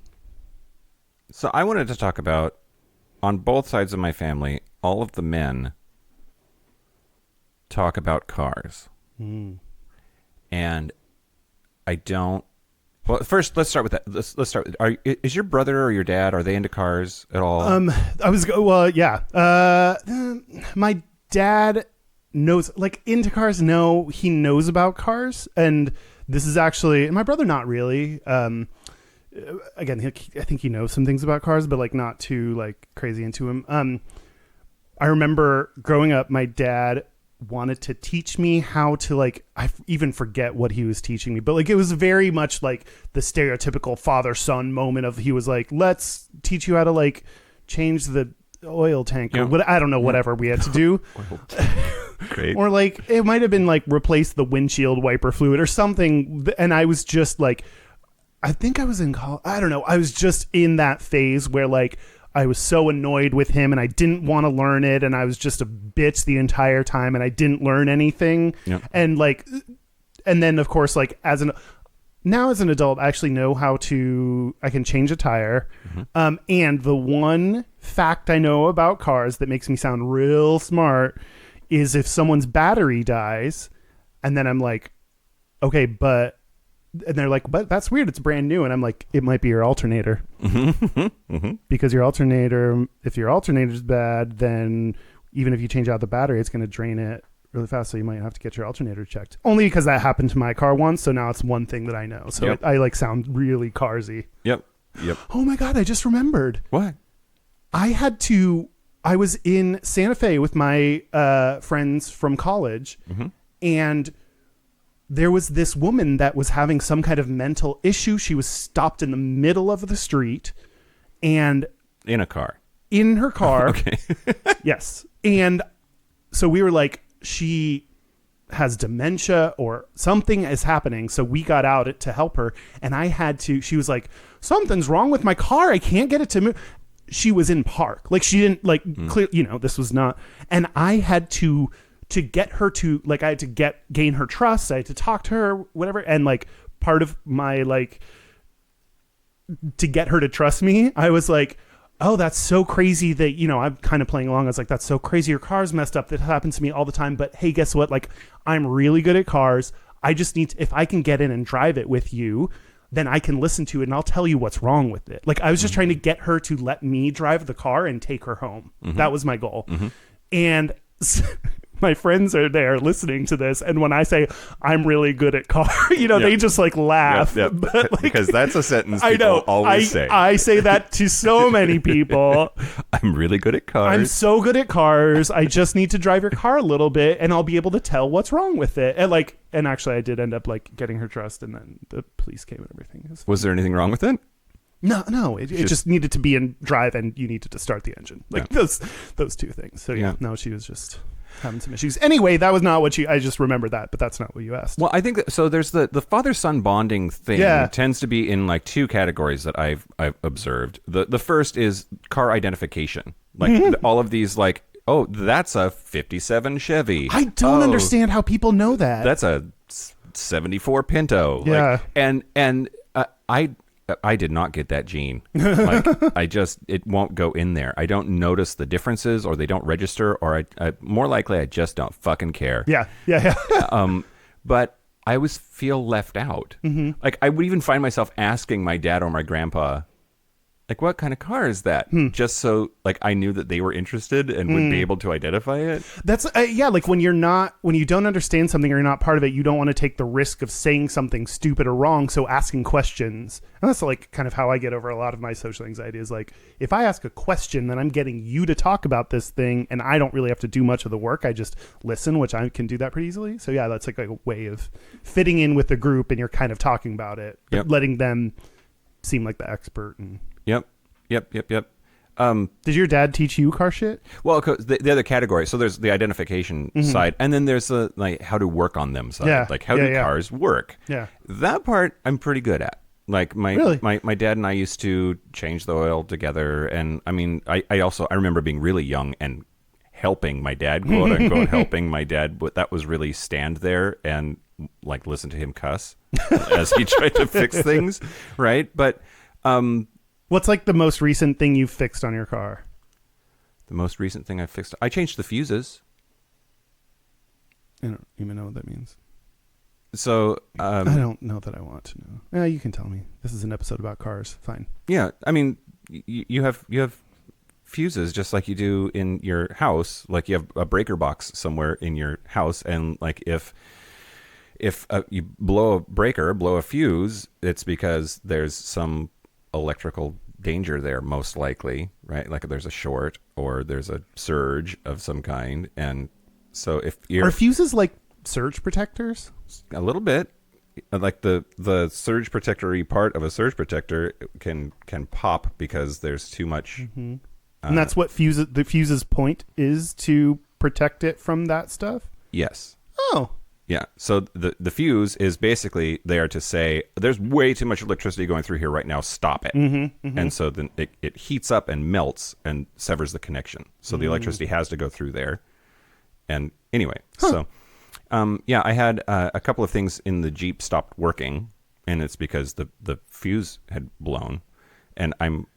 B: So I wanted to talk about, on both sides of my family, all of the men talk about cars. And I don't... Well, first, let's start with that. Let's start with... Is your brother or your dad, are they into cars at all?
C: My dad knows, like, into cars. No, he knows about cars, and this is actually, and my brother not really. Again, I think he knows some things about cars, but like not too like crazy into him. I remember growing up, my dad wanted to teach me how to, like, I even forget what he was teaching me, but like it was very much like the stereotypical father-son moment of, he was like, let's teach you how to like change the oil tank or what, I don't know, whatever we had to do.
B: Great.
C: Or like it might have been like replace the windshield wiper fluid or something, and I was just like, I think I was in college. I don't know. I was just in that phase where like I was so annoyed with him and I didn't want to learn it. And I was just a bitch the entire time and I didn't learn anything.
B: Yep.
C: And like, and then of course, like now as an adult, I actually know I can change a tire. Mm-hmm. And the one fact I know about cars that makes me sound real smart is if someone's battery dies and then I'm like, okay, and they're like, but that's weird. It's brand new. And I'm like, it might be your alternator. Mm-hmm. Because if your alternator's bad, then even if you change out the battery, it's going to drain it really fast. So you might have to get your alternator checked. Only because that happened to my car once. So now it's one thing that I know. So I like sound really carsy.
B: Yep.
C: Oh my God. I just remembered.
B: What?
C: I was in Santa Fe with my friends from college. Mm-hmm. And there was this woman that was having some kind of mental issue. She was stopped in the middle of the street and
B: in a car.
C: In her car.
B: Okay.
C: Yes. And so we were like, she has dementia or something is happening. So we got out to help her. And she was like, something's wrong with my car. I can't get it to move. She was in park. Like she didn't clear, this was not. And I had to get her to like, I had to gain her trust. I had to talk to her, whatever. And like part of my to get her to trust me, I was like, oh, that's so crazy that, I'm kind of playing along. I was like, that's so crazy. Your car's messed up. That happens to me all the time. But hey, guess what? Like, I'm really good at cars. I just if I can get in and drive it with you, then I can listen to it and I'll tell you what's wrong with it. Like I was just trying to get her to let me drive the car and take her home. Mm-hmm. That was my goal. Mm-hmm. And my friends are there listening to this, and when I say I'm really good at car, they just like laugh.
B: Yep.
C: But, like,
B: because that's a sentence people always say.
C: I say that to so many people.
B: I'm really good at cars.
C: I'm so good at cars. I just need to drive your car a little bit, and I'll be able to tell what's wrong with it. And actually, I did end up getting her trust, and then the police came and everything.
B: Was there anything wrong with it?
C: No. It just needed to be in drive, and you needed to start the engine. Those two things. So no, she was just having some issues. Anyway, that was not what I just remembered that, but that's not what you asked.
B: Well, I think so. There's the father-son bonding thing tends to be in like two categories that I've observed. The first is car identification. Like all of these like, oh, that's a 57 Chevy.
C: I don't understand how people know that.
B: That's a 74 Pinto.
C: Yeah.
B: Like, and I did not get that gene. Like it won't go in there. I don't notice the differences, or they don't register, or I more likely I just don't fucking care.
C: Yeah.
B: But I always feel left out. Mm-hmm. Like I would even find myself asking my dad or my grandpa, like, what kind of car is that? Just so like I knew that they were interested and would be able to identify it.
C: That's like when you don't understand something or you're not part of it, you don't want to take the risk of saying something stupid or wrong. So asking questions, and that's like kind of how I get over a lot of my social anxiety is like, if I ask a question, then I'm getting you to talk about this thing, and I don't really have to do much of the work. I just listen, which I can do that pretty easily. So yeah, that's like a way of fitting in with the group, and you're kind of talking about it, letting them seem like the expert. And
B: Yep.
C: Did your dad teach you car shit?
B: Well, the other category. So there's the identification side, and then there's the like how to work on them side.
C: Yeah.
B: Like how do cars work?
C: Yeah.
B: That part I'm pretty good at. Like my dad and I used to change the oil together, and I mean I remember being really young and helping my dad, quote unquote, helping my dad. But that was really stand there and like listen to him cuss as he tried to fix things, right? But
C: what's like the most recent thing you've fixed on your car?
B: The most recent thing I fixed, I changed the fuses.
C: I don't even know what that means.
B: So
C: I don't know that I want to know. You can tell me. This is an episode about cars. Fine.
B: Yeah, I mean, you have fuses just like you do in your house. Like you have a breaker box somewhere in your house, and like if you blow a fuse, it's because there's some electrical danger there, most likely, right? Like there's a short or there's a surge of some kind, and so if you're...
C: Are fuses like surge protectors?
B: A little bit. Like the surge protector-y part of a surge protector can pop because there's too much. Mm-hmm.
C: And that's what the fuse's point is, to protect it from that stuff?
B: Yes.
C: Oh.
B: Yeah. So the fuse is basically there to say there's way too much electricity going through here right now. Stop it. And so then it heats up and melts and severs the connection. So the electricity has to go through there. And anyway, so yeah, I had a couple of things in the Jeep stopped working, and it's because the fuse had blown. And I'm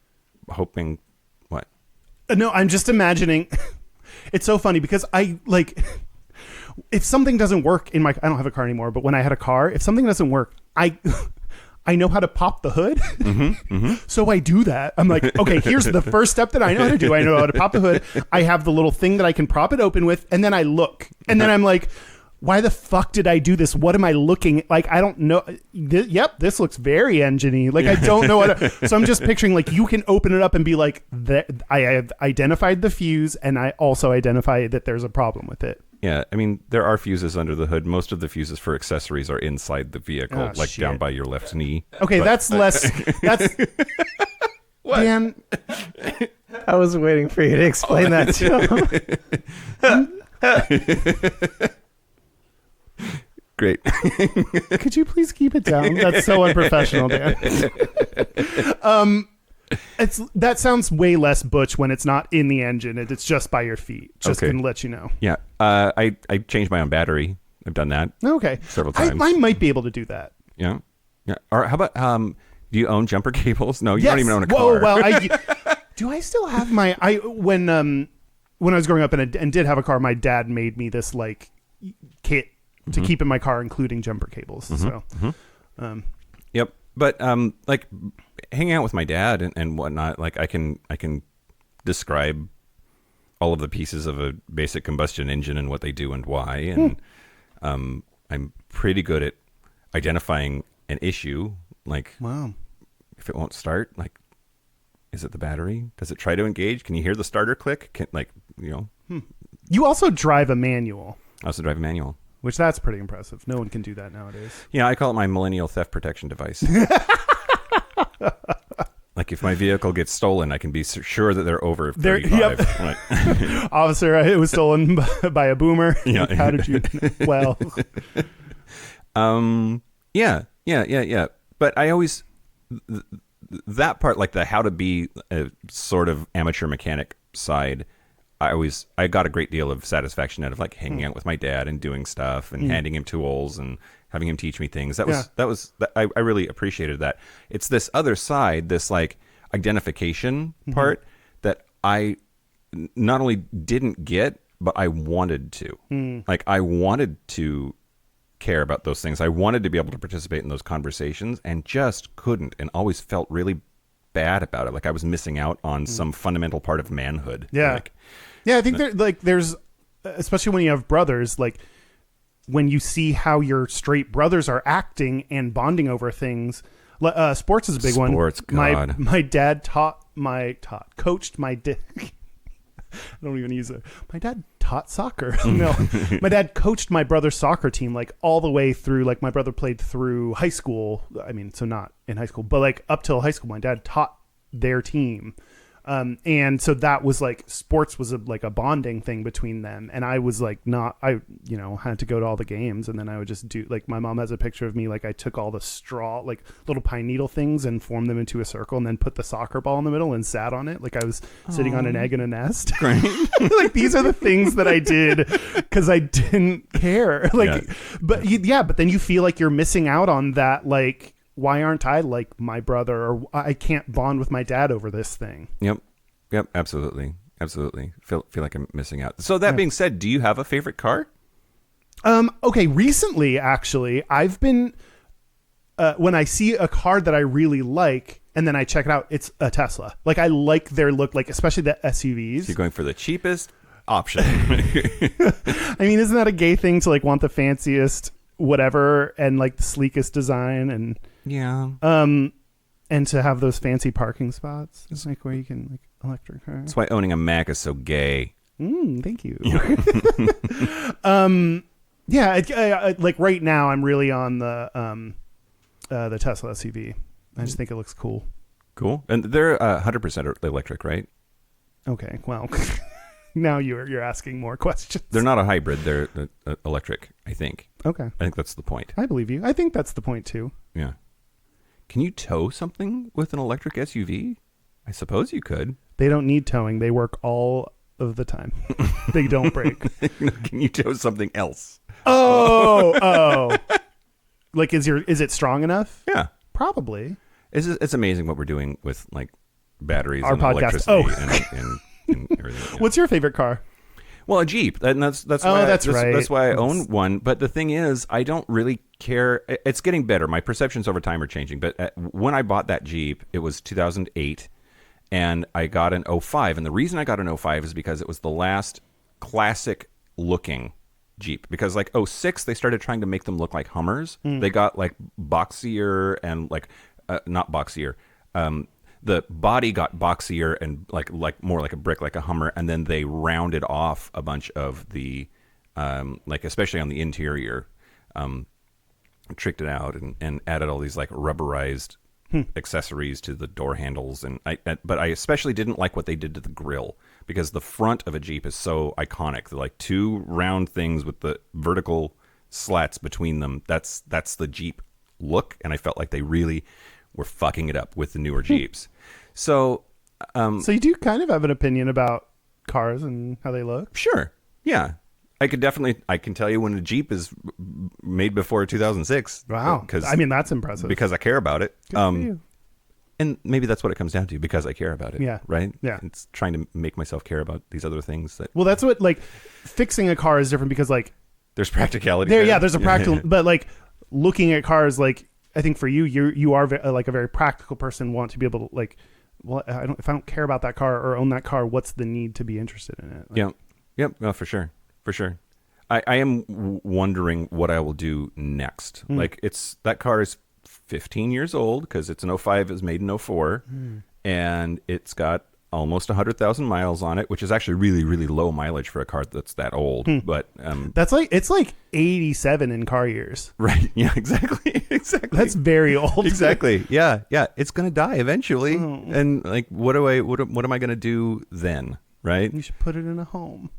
B: hoping what?
C: No, I'm just imagining. It's so funny because if something doesn't work I don't have a car anymore, but when I had a car, if something doesn't work, I know how to pop the hood. So I do that. I'm like, okay, here's the first step that I know how to do. I know how to pop the hood. I have the little thing that I can prop it open with. And then I look, and then I'm like, why the fuck did I do this? What am I looking at? Like, I don't know. Yep, this looks very engine-y. Like, I don't know what so I'm just picturing, like, you can open it up and be like, I have identified the fuse, and I also identify that there's a problem with it.
B: Yeah, I mean, there are fuses under the hood. Most of the fuses for accessories are inside the vehicle, like
C: shit.
B: down by your left knee.
C: Okay, that's less... That's...
B: What?
C: Dan...
D: I was waiting for you to explain that to him.
B: Great.
C: Could you please keep it down? That's so unprofessional, Dan. That sounds way less butch when it's not in the engine. It's just by your feet. Just
B: Okay.
C: gonna let you know.
B: Yeah, I changed my own battery. I've done that
C: Okay.
B: several times.
C: I might be able to do that.
B: Yeah. Or how about do you own jumper cables? No, you don't even own a car.
C: Whoa, well, do I still have my? When I was growing up and did have a car, my dad made me this like kit to keep in my car, including jumper cables. So,
B: Yep. But like hanging out with my dad and whatnot, like I can describe all of the pieces of a basic combustion engine and what they do and why, and I'm pretty good at identifying an issue. Like,
C: wow,
B: if it won't start, like, is it the battery? Does it try to engage? Can you hear the starter click?
C: You also drive a manual.
B: I also drive a manual.
C: Which that's pretty impressive. No one can do that nowadays.
B: Yeah, I call it my millennial theft protection device. Like if my vehicle gets stolen, I can be sure that they're over 35.
C: Yep.
B: Like,
C: Officer, it was stolen by a boomer.
B: Yeah.
C: How did you? Well,
B: yeah. But I always that part, like the how to be a sort of amateur mechanic side. I got a great deal of satisfaction out of like hanging out with my dad and doing stuff and handing him tools and having him teach me things. I really appreciated that. It's this other side, this like identification part that I not only didn't get, but I wanted to. Like I wanted to care about those things. I wanted to be able to participate in those conversations and just couldn't, and always felt really bad about it. Like I was missing out on some fundamental part of manhood.
C: Yeah. Yeah, I think there's, especially when you have brothers, like when you see how your straight brothers are acting and bonding over things. Sports is a big one.
B: Sports, God.
C: My dad coached my dad. I don't even use it. My dad taught soccer. No, my dad coached my brother's soccer team like all the way through. Like my brother played through high school. I mean, so not in high school, but like up till high school, my dad taught their team. And so that was like sports was like a bonding thing between them. And I was like, had to go to all the games, and then I would just do like, my mom has a picture of me. Like I took all the straw, like little pine needle things and formed them into a circle and then put the soccer ball in the middle and sat on it. Like I was sitting on an egg in a nest. Like these are the things that I did because I didn't care. Like, yeah. But then you feel like you're missing out on that. Like, why aren't I like my brother, or I can't bond with my dad over this thing?
B: Yep. Absolutely. Feel like I'm missing out. So that being said, do you have a favorite car?
C: Okay. Recently, actually, I've been, when I see a car that I really like and then I check it out, it's a Tesla. Like I like their look, like especially the SUVs.
B: You're going for the cheapest option.
C: I mean, isn't that a gay thing to like want the fanciest whatever and like the sleekest design and and to have those fancy parking spots? It's like where you can like electric car.
B: That's why owning a Mac is so gay.
C: Thank you. Like right now I'm really on the Tesla SUV. I just think it looks cool.
B: Cool. And they're 100% electric, right?
C: Okay, well, Now you're asking more questions.
B: They're not a hybrid. They're electric, I think.
C: Okay.
B: I think that's the point.
C: I believe you. I think that's the point too.
B: Yeah. Can you tow something with an electric SUV? I suppose you could.
C: They don't need towing. They work all of the time. They don't break.
B: Can you tow something else?
C: Oh. Like, is it strong enough?
B: Yeah.
C: Probably.
B: It's amazing what we're doing with like batteries
C: Our
B: and
C: podcast.
B: electricity and everything. Yeah.
C: What's your favorite car?
B: Well, a Jeep. And that's
C: Oh,
B: why
C: that's right.
B: That's why I own one. But the thing is, I don't really care. It's getting better. My perceptions over time are changing. But when I bought that Jeep, it was 2008, and I got an '05. And the reason I got an '05 is because it was the last classic-looking Jeep. Because like '06, they started trying to make them look like Hummers. They got like boxier and like not boxier. The body got boxier and like more like a brick, like a Hummer, and then they rounded off a bunch of the like especially on the interior, tricked it out and added all these like rubberized accessories to the door handles, but I especially didn't like what they did to the grille, because the front of a Jeep is so iconic. They're like two round things with the vertical slats between them. That's the Jeep look, and I felt like they really were fucking it up with the newer Jeeps. So
C: you do kind of have an opinion about cars and how they look?
B: Sure. Yeah. I can tell you when a Jeep is made before 2006.
C: Wow. I mean, that's impressive.
B: Because I care about it.
C: Good for you.
B: And maybe that's what it comes down to, because I care about it.
C: Yeah.
B: Right?
C: Yeah.
B: It's trying to make myself care about these other things that...
C: Well, that's what, like, fixing a car is different because, like...
B: There's practicality.
C: There's a practical... But, like, looking at cars, like, I think for you are like a very practical person, want to be able to, like... Well, if I don't care about that car or own that car, what's the need to be interested in it? Like,
B: yeah. Yep. No, for sure. For sure. I am wondering what I will do next. Like, that car is 15 years old, because it's an '05, it was made in '04, and it's got almost 100,000 miles on it, which is actually really, really low mileage for a car that's that old. But
C: it's like 87 in car years.
B: Right. Yeah, exactly.
C: That's very old.
B: Exactly. Yeah. It's going to die eventually. And like, what am I going to do then? Right?
C: You should put it in a home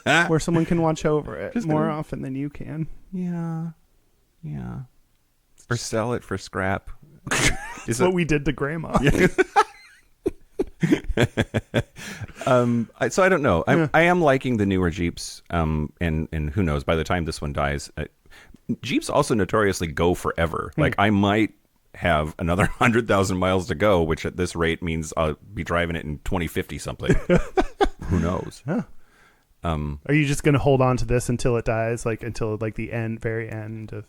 C: where someone can watch over it more often than you can.
B: Yeah. Or sell it for scrap.
C: That's what we did to Grandma.
B: Yeah. So I don't know. I am liking the newer Jeeps. And who knows? By the time this one dies, Jeeps also notoriously go forever. Like, I might have another 100,000 miles to go, which at this rate means I'll be driving it in 2050 something. Who knows?
C: Yeah. Are you just going to hold on to this until it dies, like until like the very end of?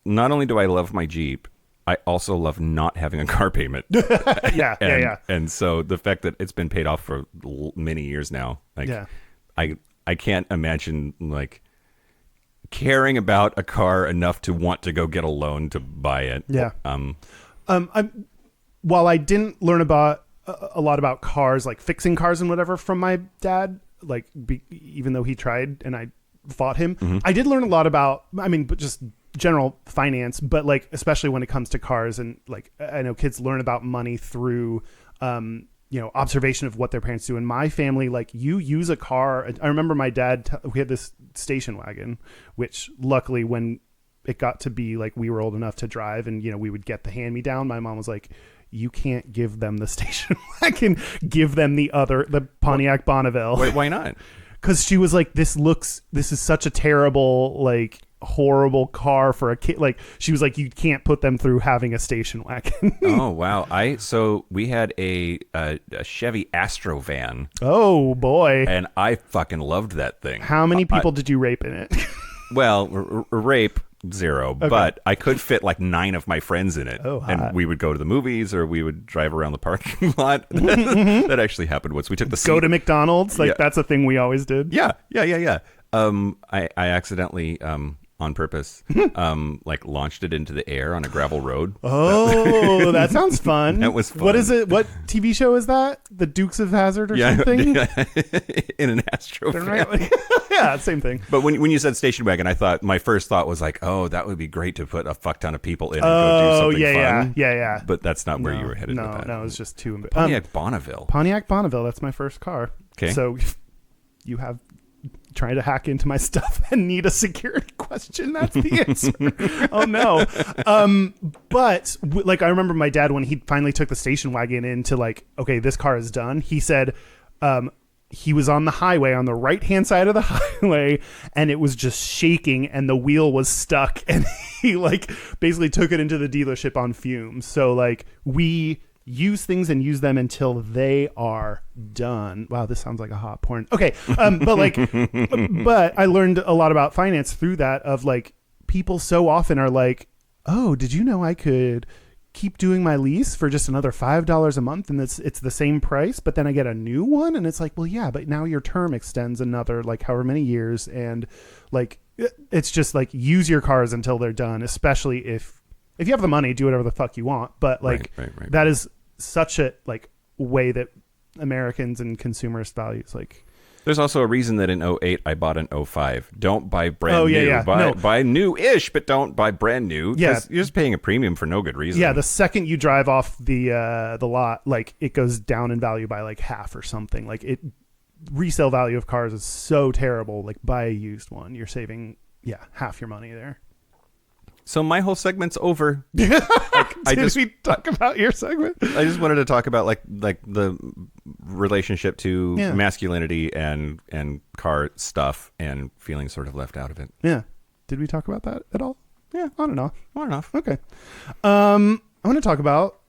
B: Not only do I love my Jeep, I also love not having a car payment.
C: Yeah.
B: And so the fact that it's been paid off for many years now, like, I can't imagine like caring about a car enough to want to go get a loan to buy it.
C: Yeah. While I didn't learn about a lot about cars, like fixing cars and whatever from my dad, like even though he tried and I fought him, I did learn a lot about, but just general finance, but like especially when it comes to cars, and like I know kids learn about money through observation of what their parents do. In my family, like, you use a car. I remember my dad, we had this station wagon, which luckily when it got to be like we were old enough to drive and we would get the hand-me-down, my mom was like, you can't give them the station wagon, give them the Pontiac Bonneville.
B: Wait, why not?
C: Because she was like, this is such a terrible, like, horrible car for a kid. Like, she was like, you can't put them through having a station wagon.
B: Oh wow. So we had a Chevy Astro van.
C: Oh boy.
B: And I fucking loved that thing.
C: How many people did you rape in it?
B: Well, rape 0, okay. But I could fit like 9 of my friends in it.
C: Oh, hot.
B: And we would go to the movies, or we would drive around the parking lot. That actually happened once. We took the seat.
C: Go to McDonald's, like, that's a thing we always did.
B: Yeah. I accidentally on purpose like launched it into the air on a gravel road.
C: Oh, that sounds fun.
B: That was fun.
C: What is it? What TV show is that? The Dukes of Hazzard or something?
B: In an Astro van.
C: Yeah, same thing.
B: But when you said station wagon, my first thought was like, oh, that would be great to put a fuck ton of people in and go do something fun.
C: Yeah.
B: But that's not where you were headed with that.
C: No, it was just too...
B: Pontiac Bonneville.
C: Pontiac Bonneville, that's my first car.
B: Okay.
C: So you have trying to hack into my stuff and need a security question. That's the answer. Oh no. But like I remember my dad when he finally took the station wagon into like, okay, this car is done. He said, he was on the highway on the right hand side of the highway and it was just shaking and the wheel was stuck and he like basically took it into the dealership on fumes. So like we use things and use them until they are done. Wow, this sounds like a hot porn. Okay. But I learned a lot about finance through that of like people so often are like, oh, did you know I could keep doing my lease for just another $5 a month and it's the same price, but then I get a new one? And it's like, well, yeah, but now your term extends another like however many years. And like, it's just like use your cars until they're done, especially if you have the money, do whatever the fuck you want. But like
B: right.
C: that is such a like way that Americans and consumers values. Like
B: there's also a reason that in 08 I bought an 05. Don't buy brand new.
C: Yeah.
B: Buy new-ish, but don't buy brand new.
C: Yeah.
B: You're just paying a premium for no good reason.
C: Yeah, the second you drive off the lot, like it goes down in value by like half or something. Like resale value of cars is so terrible. Like buy a used one. You're saving half your money there.
B: So my whole segment's over.
C: Did we talk about your segment?
B: I just wanted to talk about like the relationship to masculinity and car stuff and feeling sort of left out of it.
C: Yeah. Did we talk about that at all? Yeah, on and off. Okay. I want to talk about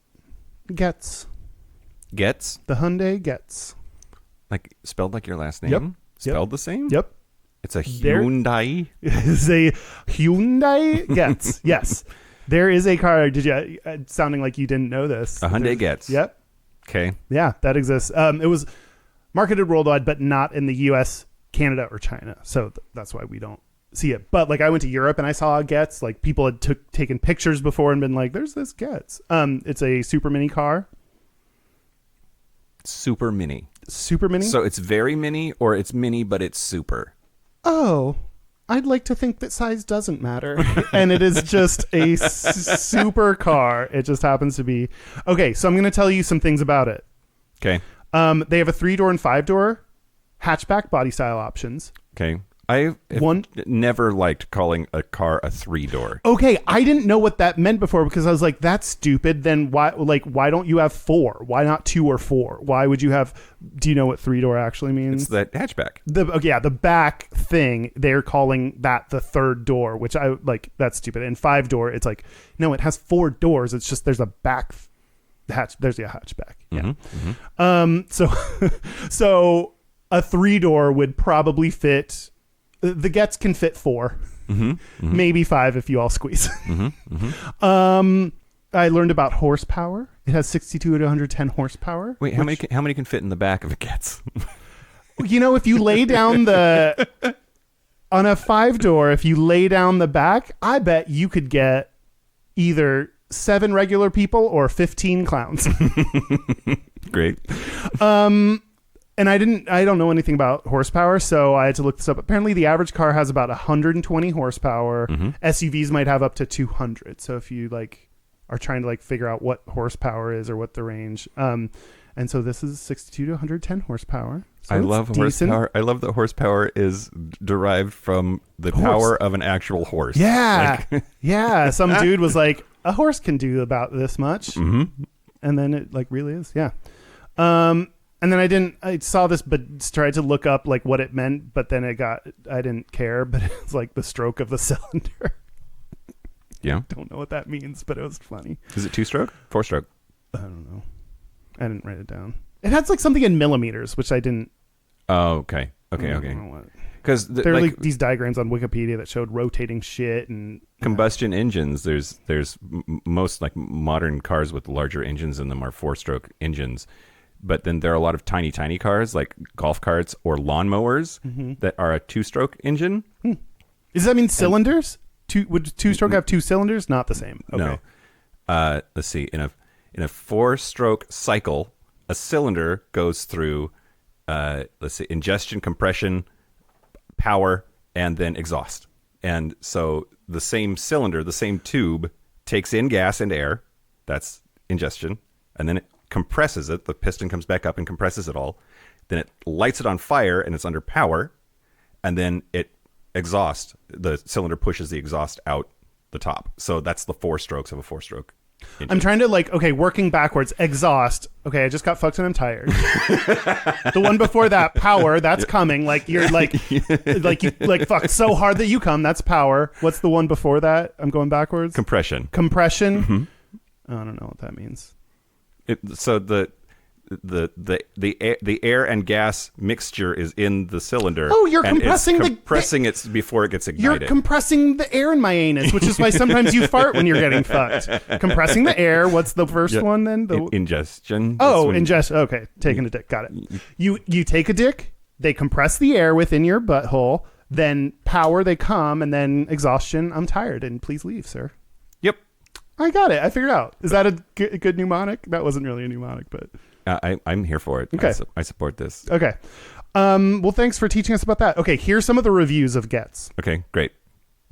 C: Gets.
B: Gets?
C: The Hyundai Gets.
B: Like spelled like your last name?
C: Yep.
B: Spelled the same?
C: Yep.
B: It's a Hyundai.
C: It's a Hyundai Gets. Yes. There is a car. Did you sounding like you didn't know this?
B: A Hyundai Gets.
C: Yep.
B: Okay.
C: Yeah, that exists. It was marketed worldwide, but not in the US, Canada, or China. So that's why we don't see it. But like I went to Europe and I saw a Gets. Like people had taken pictures before and been like, there's this Gets. It's a super mini car.
B: Super mini.
C: Super mini?
B: So it's very mini or it's mini, but it's super.
C: Oh, I'd like to think that size doesn't matter. And it is just a super car. It just happens to be. Okay, so I'm going to tell you some things about it.
B: Okay.
C: They have a 3-door and 5-door hatchback body style options.
B: Okay. I never liked calling a car a 3-door.
C: Okay, I didn't know what that meant before because I was like, that's stupid. Then why don't you have 4? Why not 2 or 4? Why would you have? Do you know what 3-door actually means?
B: It's that hatchback.
C: The back thing, they're calling that the 3rd door, which I like. That's stupid. And 5-door, it's like, no, it has 4 doors. It's just there's a back hatch. There's a hatchback. Yeah.
B: Mm-hmm.
C: So a 3-door would probably fit. The Gets can fit 4, maybe 5 if you all squeeze. I learned about horsepower. It has 62 to 110 horsepower.
B: Wait, how many can fit in the back of a Gets?
C: You know, if you lay down on a 5-door, if you lay down the back, I bet you could get either 7 regular people or 15 clowns.
B: Great.
C: And I don't know anything about horsepower, so I had to look this up. Apparently, the average car has about 120 horsepower. SUVs might have up to 200. So if you like are trying to like figure out what horsepower is or what the range, and so this is 62 to 110 horsepower. So
B: I love
C: decent.
B: horsepower. I love that horsepower is derived from the power of an actual horse.
C: Yeah, yeah. Some dude was like, a horse can do about this much, and then it like really is. Yeah. And then I saw this, but tried to look up like what it meant, but then I didn't care, but it's like the stroke of the cylinder.
B: Yeah.
C: Don't know what that means, but it was funny.
B: Is it 2-stroke? 4-stroke?
C: I don't know. I didn't write it down. It has like something in millimeters, which I didn't.
B: Oh, okay. Okay. Because
C: there are like these diagrams on Wikipedia that showed rotating shit and
B: combustion engines. There's most like modern cars with larger engines in them are 4-stroke engines. But then there are a lot of tiny cars like golf carts or lawnmowers that are a 2-stroke engine.
C: Does that mean cylinders? Would 2-stroke have 2 cylinders? Not the same. Okay.
B: No. Let's see. In a 4-stroke cycle, a cylinder goes through, ingestion, compression, power, and then exhaust. And so the same cylinder, the same tube, takes in gas and air. That's ingestion. And then it compresses it. The piston comes back up and compresses it all. then it lights it on fire and it's under power, and then it exhausts. The cylinder pushes the exhaust out the top. So that's the 4 strokes of a 4-stroke engine.
C: I'm trying to working backwards. Exhaust. Okay, I just got fucked and I'm tired. The one before that, power. That's coming. Like you're you fucked so hard that you come. That's power. What's the one before that? I'm going backwards.
B: Compression.
C: Mm-hmm. I don't know what that means.
B: So the air and gas mixture is in the cylinder.
C: Oh, you're compressing
B: compressing it before it gets
C: You're
B: ignited.
C: compressing the air in my anus, which is why sometimes you fart when you're getting fucked. Compressing the air. What's the first one then?
B: Ingestion.
C: Ingestion. Okay, taking a dick. Got it. You take a dick. They compress the air within your butthole. Then power. They come, and then exhaustion. I'm tired, and please leave, sir.
B: Yep.
C: I got it. I figured out. Is that a good mnemonic? That wasn't really a mnemonic, but
B: I'm here for it.
C: Okay.
B: I support this.
C: Okay. Well, thanks for teaching us about that. Okay, here's some of the reviews of Gets.
B: Okay, great.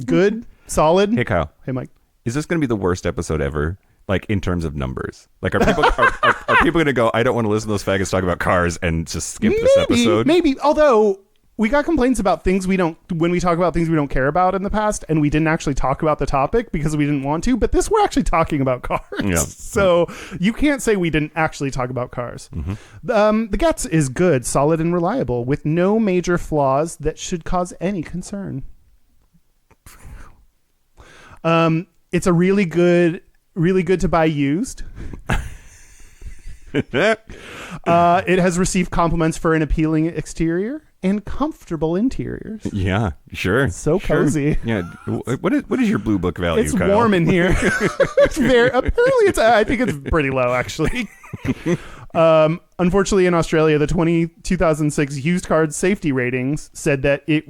C: Good, solid.
B: Hey, Kyle.
C: Hey, Mike.
B: Is this going to be the worst episode ever? Like in terms of numbers? Like are people are people going to go, I don't want to listen to those faggots talk about cars and just skip this episode?
C: Maybe. Although we got complaints about things when we talk about things we don't care about in the past, and we didn't actually talk about the topic because we didn't want to, but this we're actually talking about cars.
B: Yeah.
C: So you can't say we didn't actually talk about cars. The Gets is good, solid, and reliable with no major flaws that should cause any concern. It's a really good to buy used. It has received compliments for an appealing exterior and comfortable interiors.
B: Yeah, sure.
C: So cozy.
B: Sure. Yeah. What is your blue book value,
C: It's
B: Kyle?
C: warm in here. It's apparently I think it's pretty low actually. Unfortunately in Australia, the 2006 used car safety ratings said that it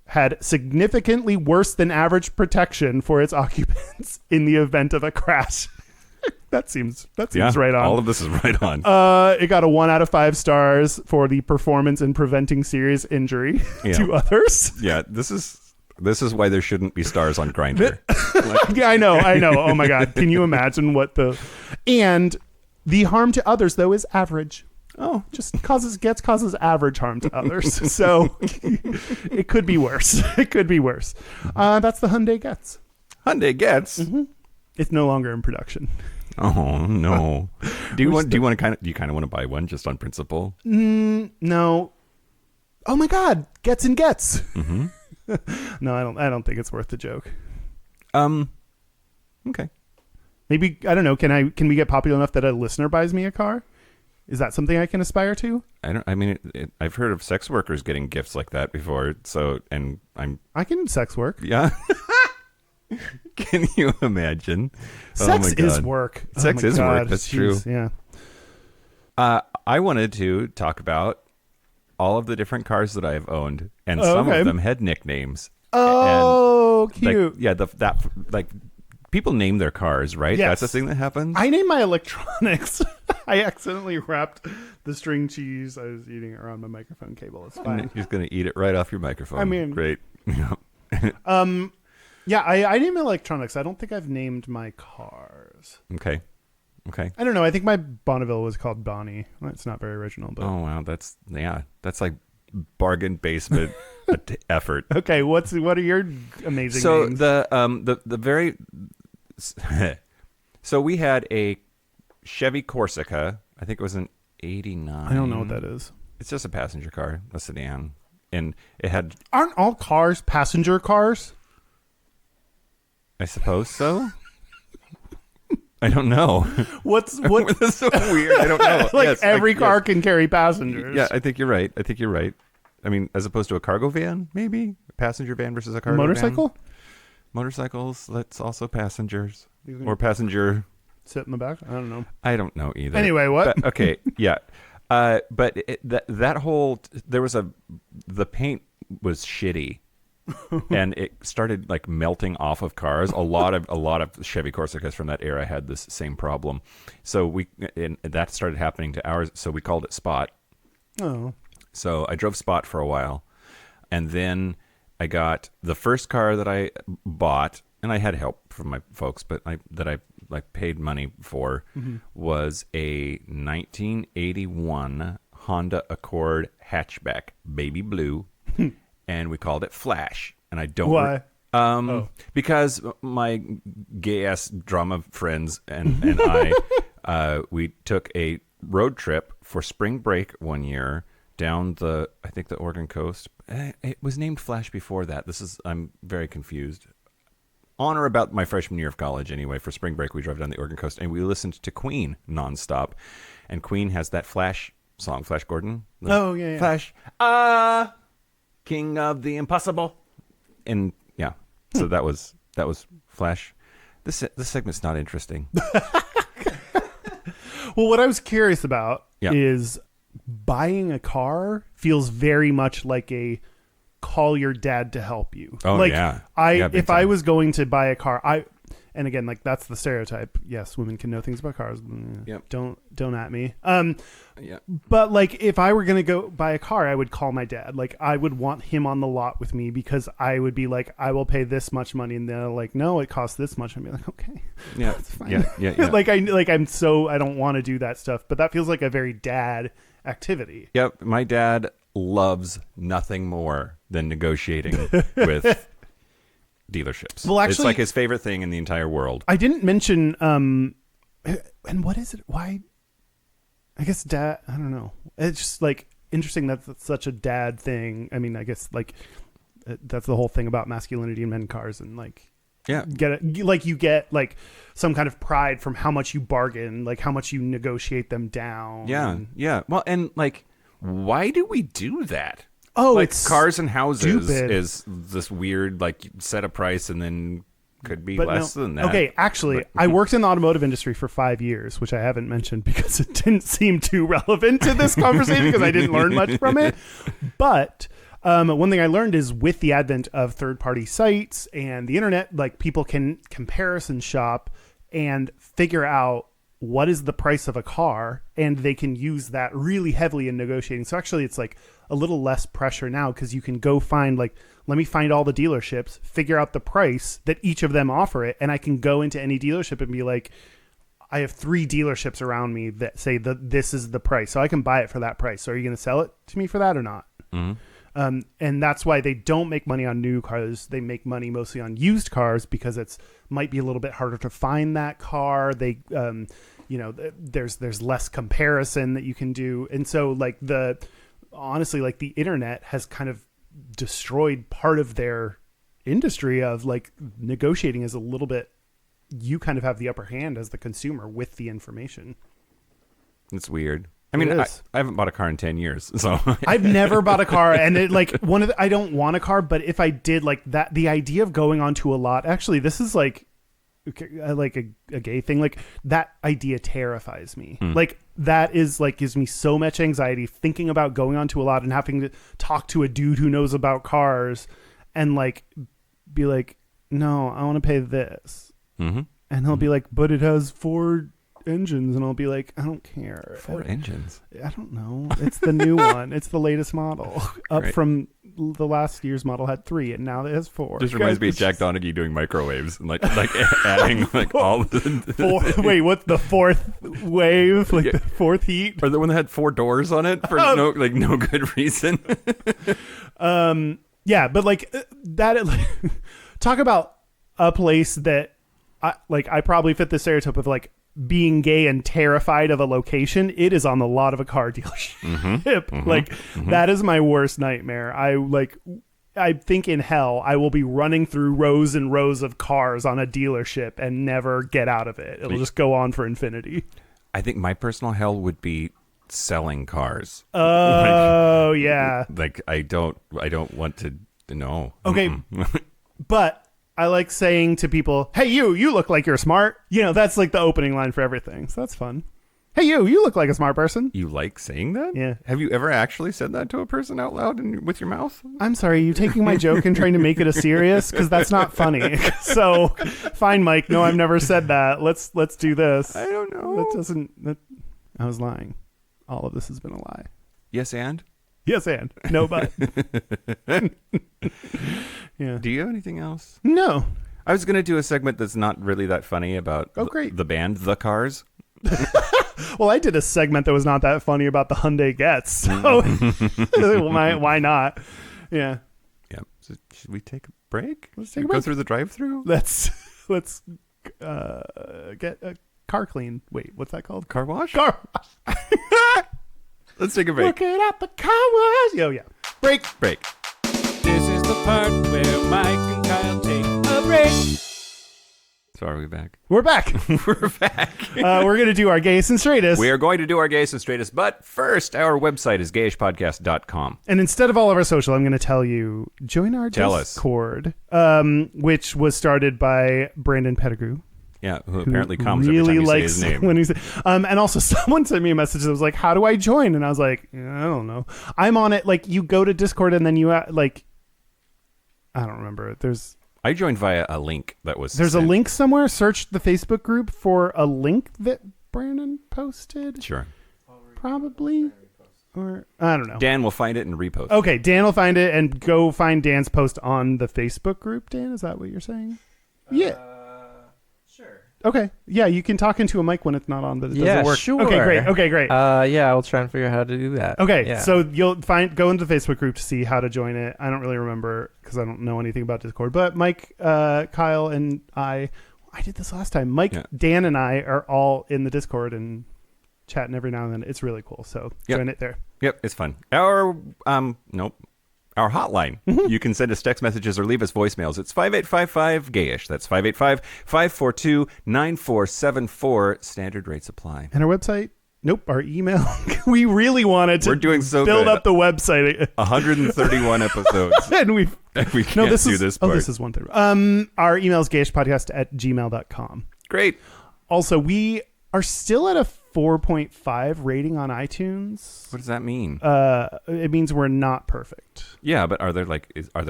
C: had significantly worse than average protection for its occupants in the event of a crash. That seems right on.
B: All of this is right on.
C: It got a 1 out of 5 stars for the performance in preventing serious injury to others.
B: Yeah, this is why there shouldn't be stars on Grindr.
C: Yeah, I know. Oh my God. Can you imagine and the harm to others though is average. Oh, just causes average harm to others. So it could be worse. That's the Hyundai Gets.
B: Hyundai Gets.
C: Mm-hmm. It's no longer in production.
B: Oh no! Do you kind of want to buy one just on principle?
C: No. Oh my God! Gets and Gets.
B: Mm-hmm.
C: No, I don't think it's worth the joke.
B: Okay.
C: Maybe I don't know. Can we get popular enough that a listener buys me a car? Is that something I can aspire to?
B: I've heard of sex workers getting gifts like that before.
C: I can sex work.
B: Yeah. Can you imagine?
C: Sex is work.
B: Sex is work. That's true.
C: Yeah.
B: I wanted to talk about all of the different cars that I've owned, and some of them had nicknames.
C: Oh,
B: and,
C: cute.
B: People name their cars, right?
C: Yes.
B: That's a thing that happens.
C: I named my electronics. I accidentally wrapped the string cheese. I was eating it around my microphone cable. It's fine.
B: He's going to eat it right off your microphone.
C: I mean,
B: great.
C: Yeah, I named electronics. I don't think I've named my cars.
B: Okay.
C: I don't know. I think my Bonneville was called Bonnie. It's not very original, but
B: oh wow, that's like bargain basement effort.
C: Okay, what are your amazing names?
B: So we had a Chevy Corsica. I think it was an '89.
C: I don't know what that is.
B: It's just a passenger car, a sedan, and it had.
C: Aren't all cars passenger cars?
B: I suppose so. I don't know.
C: What?
B: That's so weird. I don't know.
C: Every car can carry passengers.
B: Yeah, I think you're right. I mean, as opposed to a cargo van, maybe a passenger van versus a cargo
C: motorcycle.
B: Van. Motorcycles. That's also passengers or passenger.
C: Sit in the back. I don't know.
B: I don't know either.
C: Anyway, what?
B: But, okay, yeah. But that whole the paint was shitty. And it started like melting off of cars. A lot of Chevy Corsicas from that era had this same problem. So that started happening to ours. So we called it Spot.
C: Oh.
B: So I drove Spot for a while, and then I got the first car that I bought, and I had help from my folks, but I paid money for was a 1981 Honda Accord hatchback, baby blue, and we called it Flash. And I don't...
C: Why?
B: Because my Gayest drama friends and I, we took a road trip for spring break one year down the Oregon coast. It was named Flash before that. I'm very confused. On or about my freshman year of college, anyway, for spring break, we drove down the Oregon coast and we listened to Queen nonstop. And Queen has that Flash song, Flash Gordon.
C: Oh, yeah.
B: Flash, King of the Impossible. And yeah, so that was Flash. This segment's not interesting.
C: Well, what I was curious about
B: Yeah.
C: is buying a car feels very much like a call your dad to help you.
B: Oh,
C: like,
B: yeah. Yeah, big
C: if I
B: time.
C: was going to buy a car, and again, like that's the stereotype. Yes, women can know things about cars.
B: Yep.
C: Don't at me.
B: Yeah.
C: But like if I were going to go buy a car, I would call my dad. Like I would want him on the lot with me because I would be like, I will pay this much money. And they're like, no, it costs this much. I'd be like, okay,
B: Yeah.
C: that's fine.
B: Yeah.
C: I don't want to do that stuff, but that feels like a very dad activity.
B: Yep. My dad loves nothing more than negotiating with dealerships.
C: Well,
B: it's
C: actually-
B: like his favorite thing in the entire world.
C: I didn't mention, and what is it? Why? I guess dad, I don't know. It's just like interesting that that's such a dad thing. I mean, I guess like that's the whole thing about masculinity in men cars and like,
B: Yeah.
C: you get like some kind of pride from how much you bargain, like how much you negotiate them down.
B: Yeah. Yeah. Well, and like, why do we do that?
C: Oh,
B: Like
C: it's
B: cars and houses
C: stupid.
B: is this weird, like, set a price and then could be
C: But
B: less than that.
C: Okay, actually, I worked in the automotive industry for 5 years, which I haven't mentioned because it didn't seem too relevant to this conversation because I didn't learn much from it. But one thing I learned is with the advent of third-party sites and the internet, like people can comparison shop and figure out what is the price of a car, and they can use that really heavily in negotiating. So actually, it's like a little less pressure now because you can go find like, let me find all the dealerships, figure out the price that each of them offer it, and I can go into any dealership and be like, I have 3 dealerships around me that say that this is the price, so I can buy it for that price. So are you going to sell it to me for that or not?
B: Mm-hmm.
C: And that's why they don't make money on new cars. They make money mostly on used cars because it's might be a little bit harder to find that car. They, there's less comparison that you can do. And so like honestly, like the internet has kind of destroyed part of their industry of like negotiating is a little bit, you kind of have the upper hand as the consumer with the information.
B: It's weird. I mean,
C: It
B: I
C: is.
B: haven't bought a car in 10 years, so.
C: I've never bought a car, and it like I don't want a car, but if I did, like that, the idea of going onto a lot, actually, this is like a gay thing. Like that idea terrifies me. Like that is like gives me so much anxiety thinking about going onto a lot and having to talk to a dude who knows about cars and like be like, no, I want to pay this,
B: Mm-hmm.
C: and he'll be like, but it has 4 engines, and I'll be like, I don't care.
B: 4 engines.
C: I don't know. It's the new one. It's the latest model. Up
B: Right.
C: from the last year's model had 3, and now it has 4.
B: Just reminds me of Jack Donaghy doing microwaves and like adding like all the
C: Wait, what's the 4th wave? Like
B: Yeah.
C: the 4th heat?
B: or the one that had 4 doors on it for no good reason.
C: Yeah, but like that. Like, talk about a place that I probably fit the stereotype of like being gay and terrified of a location. It is on the lot of a car dealership. Like that is my worst nightmare. I think in hell I will be running through rows and rows of cars on a dealership and never get out of it. It'll just go on for infinity.
B: I think my personal hell would be selling cars.
C: Oh yeah.
B: Like I don't want to know.
C: Okay. But I like saying to people, hey, you look like you're smart. You know, that's like the opening line for everything. So that's fun. Hey, you look like a smart person.
B: You like saying that?
C: Yeah.
B: Have you ever actually said that to a person out loud and with your mouth?
C: I'm sorry, you taking my joke and trying to make it a serious? Because that's not funny. So, fine, Mike. No, I've never said that. Let's do this.
B: I don't know.
C: That doesn't. I was lying. All of this has been a lie.
B: Yes, and?
C: Yes, and no, but. Yeah.
B: Do you have anything else?
C: No.
B: I was going to do a segment that's not really that funny about
C: Oh, great.
B: the band, The Cars.
C: Well, I did a segment that was not that funny about the Hyundai Getz. So why not? Yeah.
B: Yeah. So should we take a break?
C: Let's take a
B: Go
C: break.
B: through the drive-through.
C: Let's get a car clean. Wait, what's that called?
B: Car wash.
C: Car wash.
B: Let's take a break.
C: Look it at the car wash. Yo, yeah. Break.
B: Break.
A: This is the part where Mike and Kyle take a break.
B: So are we back?
C: We're back.
B: We're back.
C: We're going to do our Gayest and Straightest.
B: We are going to do our Gayest and Straightest, but first, our website is gayishpodcast.com.
C: And instead of all of our social, I'm going to tell you, join our
B: Tell us.
C: Discord, which was started by Brandon Pettigrew.
B: Yeah, who apparently comes
C: really
B: every time you say
C: likes
B: his name.
C: when he say, and also someone sent me a message that was like, how do I join? And I was like, I don't know. I'm on it. Like, you go to Discord and then you like, I don't remember.
B: I joined via a link that was
C: There's
B: sent.
C: a link somewhere. Search the Facebook group for a link that Brandon posted.
B: Sure.
C: Probably. Or I don't know.
B: Dan will find it and repost.
C: Okay, Dan will find it and go find Dan's post on the Facebook group. Dan, is that what you're saying? Yeah.
D: Sure.
C: Okay. Yeah, you can talk into a mic when it's not on, but it doesn't work.
D: Sure.
C: Okay, great. Okay, great.
D: Yeah, I'll try and figure out how to do that.
C: Okay,
D: Yeah.
C: so you'll go into the Facebook group to see how to join it. I don't really remember because I don't know anything about Discord. But Mike, Kyle, and I did this last time. Mike,
B: Yeah.
C: Dan, and I are all in the Discord and chatting every now and then. It's really cool. So
B: Yep.
C: join it there.
B: Yep, it's fun. Our hotline. You can send us text messages or leave us voicemails. It's 5855-GAYISH. That's 585-542-9474. Standard rates apply.
C: And our website? Nope. Our email. We really wanted to
B: We're doing so
C: build
B: good.
C: up the website.
B: 131 episodes.
C: And we
B: Can't
C: this
B: do
C: is
B: this part.
C: this is one thing. Our email is gayishpodcast@gmail.com.
B: Great.
C: Also, we are still at a 4.5 rating on iTunes.
B: What does that mean?
C: It means we're not perfect.
B: Yeah, but are there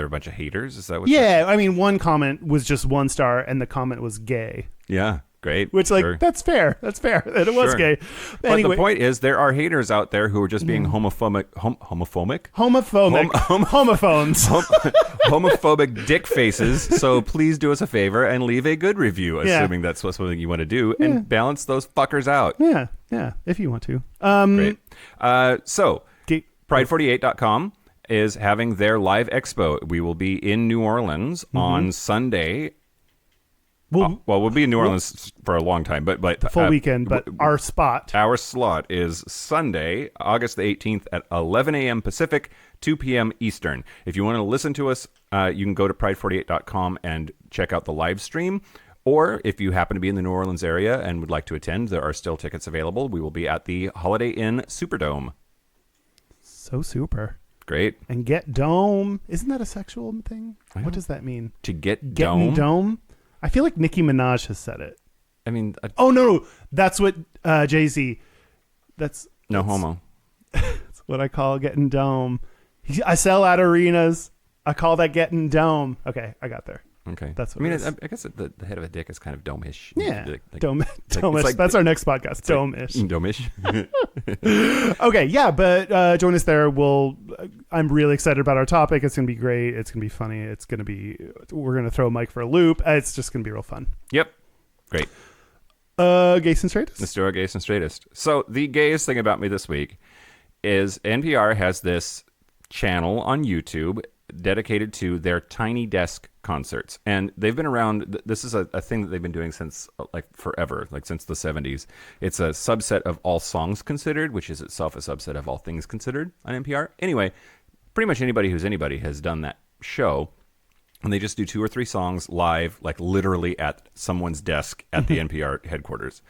B: a bunch of haters? Is that what?
C: Yeah, I mean, one comment was just 1 star, and the comment was gay,
B: Yeah. Great.
C: which
B: Sure.
C: that's fair. That's fair. That it was
B: Sure.
C: gay.
B: But
C: Anyway,
B: the point is, there are haters out there who are just being homophobic, homophobic,
C: homophones.
B: homophobic dick faces. So please do us a favor and leave a good review,
C: Yeah.
B: assuming that's something you want to do, and balance those fuckers out.
C: Yeah, if you want to.
B: Great. So
C: Gay-
B: Pride48.com is having their live expo. We will be in New Orleans on Sunday.
C: Well,
B: We'll be in New Orleans for a long time, but
C: full weekend, but our spot.
B: Our slot is Sunday, August the 18th at 11 a.m. Pacific, 2 p.m. Eastern. If you want to listen to us, you can go to pride48.com and check out the live stream. Or if you happen to be in the New Orleans area and would like to attend, there are still tickets available. We will be at the Holiday Inn Superdome.
C: So super.
B: Great.
C: And get dome. Isn't that a sexual thing?
B: don't-
C: What does that mean?
B: To get
C: Getting
B: dome.
C: dome? I feel like Nicki Minaj has said it.
B: I mean,
C: Oh no, that's what Jay-Z. That's
B: homo.
C: That's what I call getting dome. I sell at arenas. I call that getting dome. Okay, I got there.
B: Okay.
C: That's what
B: I mean,
C: it is.
B: I guess the head of a dick is kind of dome-ish.
C: Yeah,
B: Like-
C: dome,
B: it's
C: dome-ish.
B: like-
C: That's our next podcast. Dome-ish.
B: Dome-ish.
C: Okay, yeah, but join us there. I'm really excited about our topic. It's gonna be great. It's gonna be funny. We're gonna throw Mike for a loop. It's just gonna be real fun.
B: Yep. Great.
C: Gayest and Straightest.
B: Let's do our gayest and straightest. So the gayest thing about me this week is NPR has this channel on YouTube dedicated to their Tiny Desk concerts. And they've been around. This is a thing that they've been doing since like forever, like since the 70s. It's a subset of All Songs Considered, which is itself a subset of All Things Considered on NPR. Anyway, pretty much anybody who's anybody has done that show. And they just do 2 or 3 songs live, like literally at someone's desk at the NPR headquarters.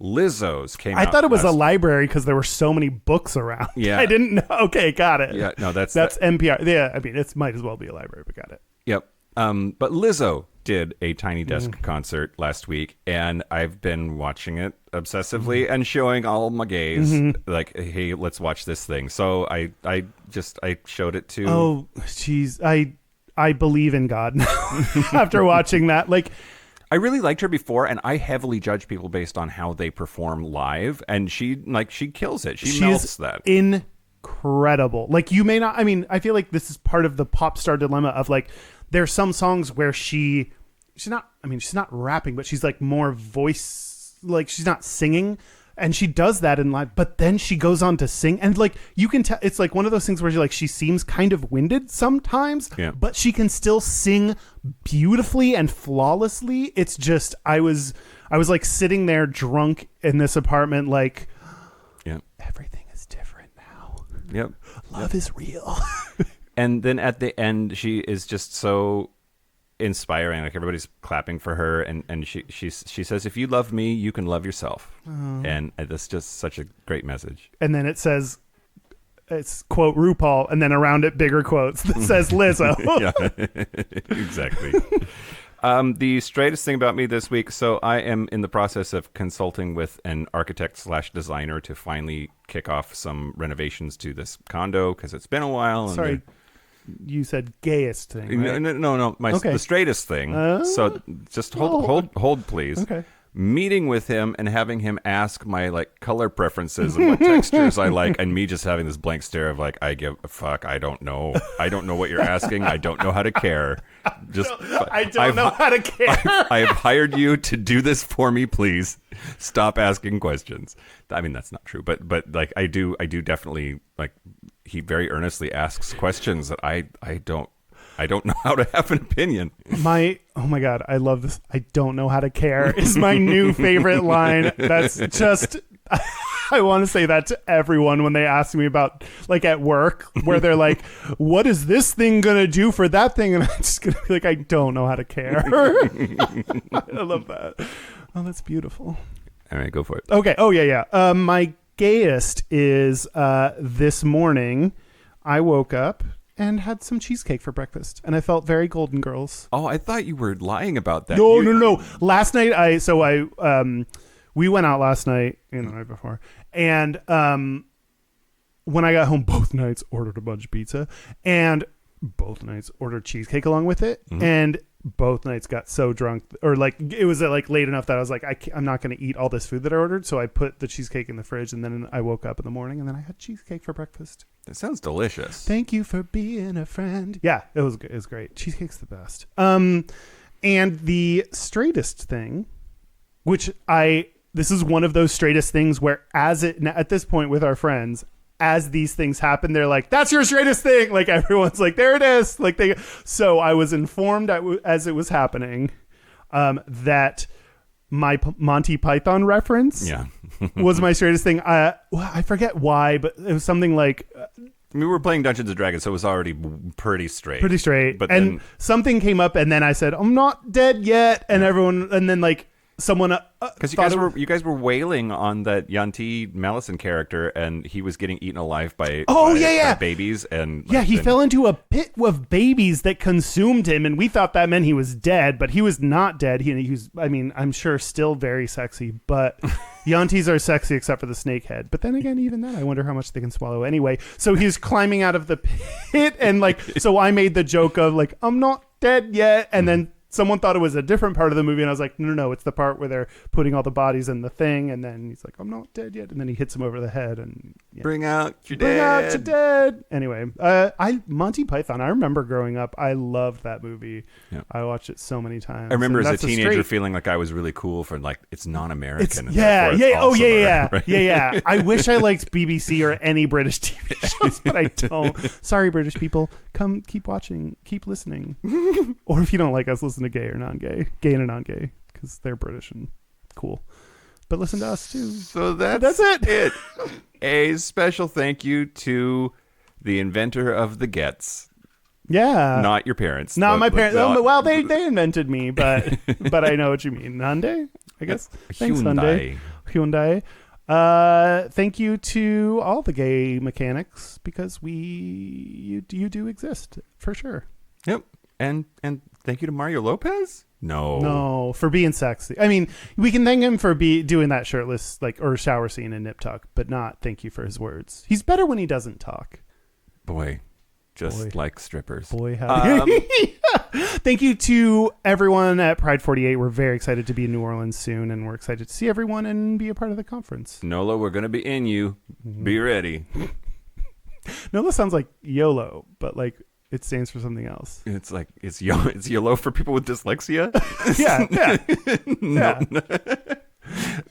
B: Lizzo's came out.
C: I thought it was a
B: last-
C: library because there were so many books around.
B: Yeah.
C: I didn't know. Okay, got it.
B: Yeah, no, that's
C: NPR. Yeah, I mean, it might as well be a library, but got it.
B: Yep. But Lizzo did a Tiny Desk concert last week, and I've been watching it obsessively and showing all my gays like, hey, let's watch this thing. So I showed it to.
C: Oh, jeez. I believe in God now after watching that. Like,
B: I really liked her before, and I heavily judge people based on how they perform live, and she kills it. She melts
C: is
B: that.
C: incredible. Like, you may not. I mean, I feel like this is part of the pop star dilemma of like, there's some songs where she's not. I mean, she's not rapping, but she's like more voice like she's not singing. And she does that in live, but then she goes on to sing, and like you can tell, it's like one of those things where she seems kind of winded sometimes, but she can still sing beautifully and flawlessly. It's just I was like sitting there drunk in this apartment, like, everything is different now.
B: Yep,
C: love is real.
B: And then at the end, she is just so inspiring. Like everybody's clapping for her, and she says, if you love me, you can love yourself. And that's just such a great message.
C: And then it says, it's quote RuPaul, and then around it bigger quotes that says Lizzo.
B: Exactly. The straightest thing about me this week, so I am in the process of consulting with an architect/designer to finally kick off some renovations to this condo, because it's been a while. And
C: sorry, you said gayest thing, right?
B: No. The straightest thing. So just hold, please.
C: Okay.
B: Meeting with him and having him ask my like color preferences and what textures I like, and me just having this blank stare of like, I give a fuck. I don't know what you're asking. I don't know how to care.
C: I don't know how to care.
B: I have hired you to do this for me. Please stop asking questions. I mean, that's not true, but like I do definitely, like, he very earnestly asks questions that I don't know how to have an opinion.
C: Oh my God, I love this. I don't know how to care is my new favorite line. That's just, I want to say that to everyone when they ask me about, like, at work, where they're like, what is this thing going to do for that thing? And I'm just going to be like, I don't know how to care. I love that. Oh, that's beautiful.
B: All right, go for it.
C: Okay. Oh, yeah. My gayest is this morning I woke up and had some cheesecake for breakfast, and I felt very Golden Girls.
B: Oh, I thought you were lying about that.
C: No. Last night, we went out last night, the night before, and when I got home, both nights ordered a bunch of pizza, and both nights ordered cheesecake along with it, and both nights got so drunk, or like it was like late enough that I was like, I'm not going to eat all this food that I ordered, so I put the cheesecake in the fridge, and then I woke up in the morning, and then I had cheesecake for breakfast.
B: That sounds delicious.
C: Thank you for being a friend. Yeah, it was good. It was great. Cheesecake's the best. And the straightest thing, which this is one of those straightest things where at this point with our friends, as these things happen, they're like, that's your straightest thing. Like everyone's like, there it is. Like so I was informed as it was happening, that my Monty Python reference was my straightest thing. I forget why, but it was something like,
B: we were playing Dungeons and Dragons, so it was already pretty straight. But
C: then something came up, and then I said, I'm not dead yet. And everyone, and then like someone,
B: because you guys were wailing on that Yanti Malison character, and he was getting eaten alive by babies, and
C: he fell into a pit of babies that consumed him, and we thought that meant he was dead, but he was not dead. He was, I mean, I'm sure still very sexy, but Yantis are sexy except for the snake head. But then again, even then, I wonder how much they can swallow anyway. So he's climbing out of the pit, and like, so I made the joke of like, I'm not dead yet, and then someone thought it was a different part of the movie, and I was like, no, it's the part where they're putting all the bodies in the thing, and then he's like, I'm not dead yet, and then he hits him over the head, and
B: bring out your
C: dead. Anyway, Monty Python, I remember growing up, I loved that movie. I watched it so many times.
B: I remember as a teenager feeling like I was really cool for like, it's non-American.
C: Yeah. I wish I liked BBC or any British TV shows, but I don't. Sorry, British people. Come, keep watching, keep listening. Or if you don't like us, listen to gay or non-gay, gay and non-gay, because they're British and cool. But listen to us too.
B: So that's it. A special thank you to the inventor of the Gets.
C: Yeah,
B: not your parents.
C: Not my parents. Well, they invented me, but I know what you mean. Hyundai, I guess. Thanks, Hyundai. Thank you to all the gay mechanics, because you do exist for sure.
B: Yep. And thank you to Mario Lopez? No,
C: for being sexy. I mean, we can thank him for doing that shirtless or shower scene in Nip Tuck, but not thank you for his words. He's better when he doesn't talk.
B: Boy, like strippers.
C: Boy, thank you to everyone at Pride 48. We're very excited to be in New Orleans soon, and we're excited to see everyone and be a part of the conference.
B: NOLA, we're going to be in you. Be ready.
C: NOLA sounds like YOLO, but like it stands for something else.
B: It's like it's YOLO for people with dyslexia.
C: Yeah.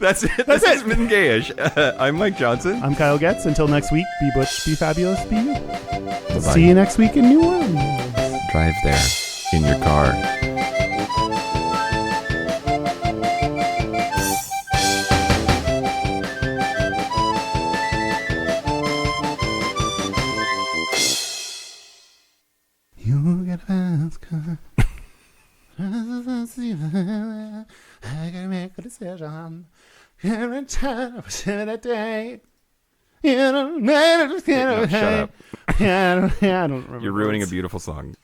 B: That's it. This has been Gayish. I'm Mike Johnson.
C: I'm Kyle Getz. Until next week, be butch, be fabulous, be you.
B: Bye-bye.
C: See you next week in New Orleans.
B: Drive there in your car.
C: You get a fast car. I gotta make a decision. Every time I was in a day.
B: Now, shut up.
C: I don't remember.
B: You're ruining a beautiful song.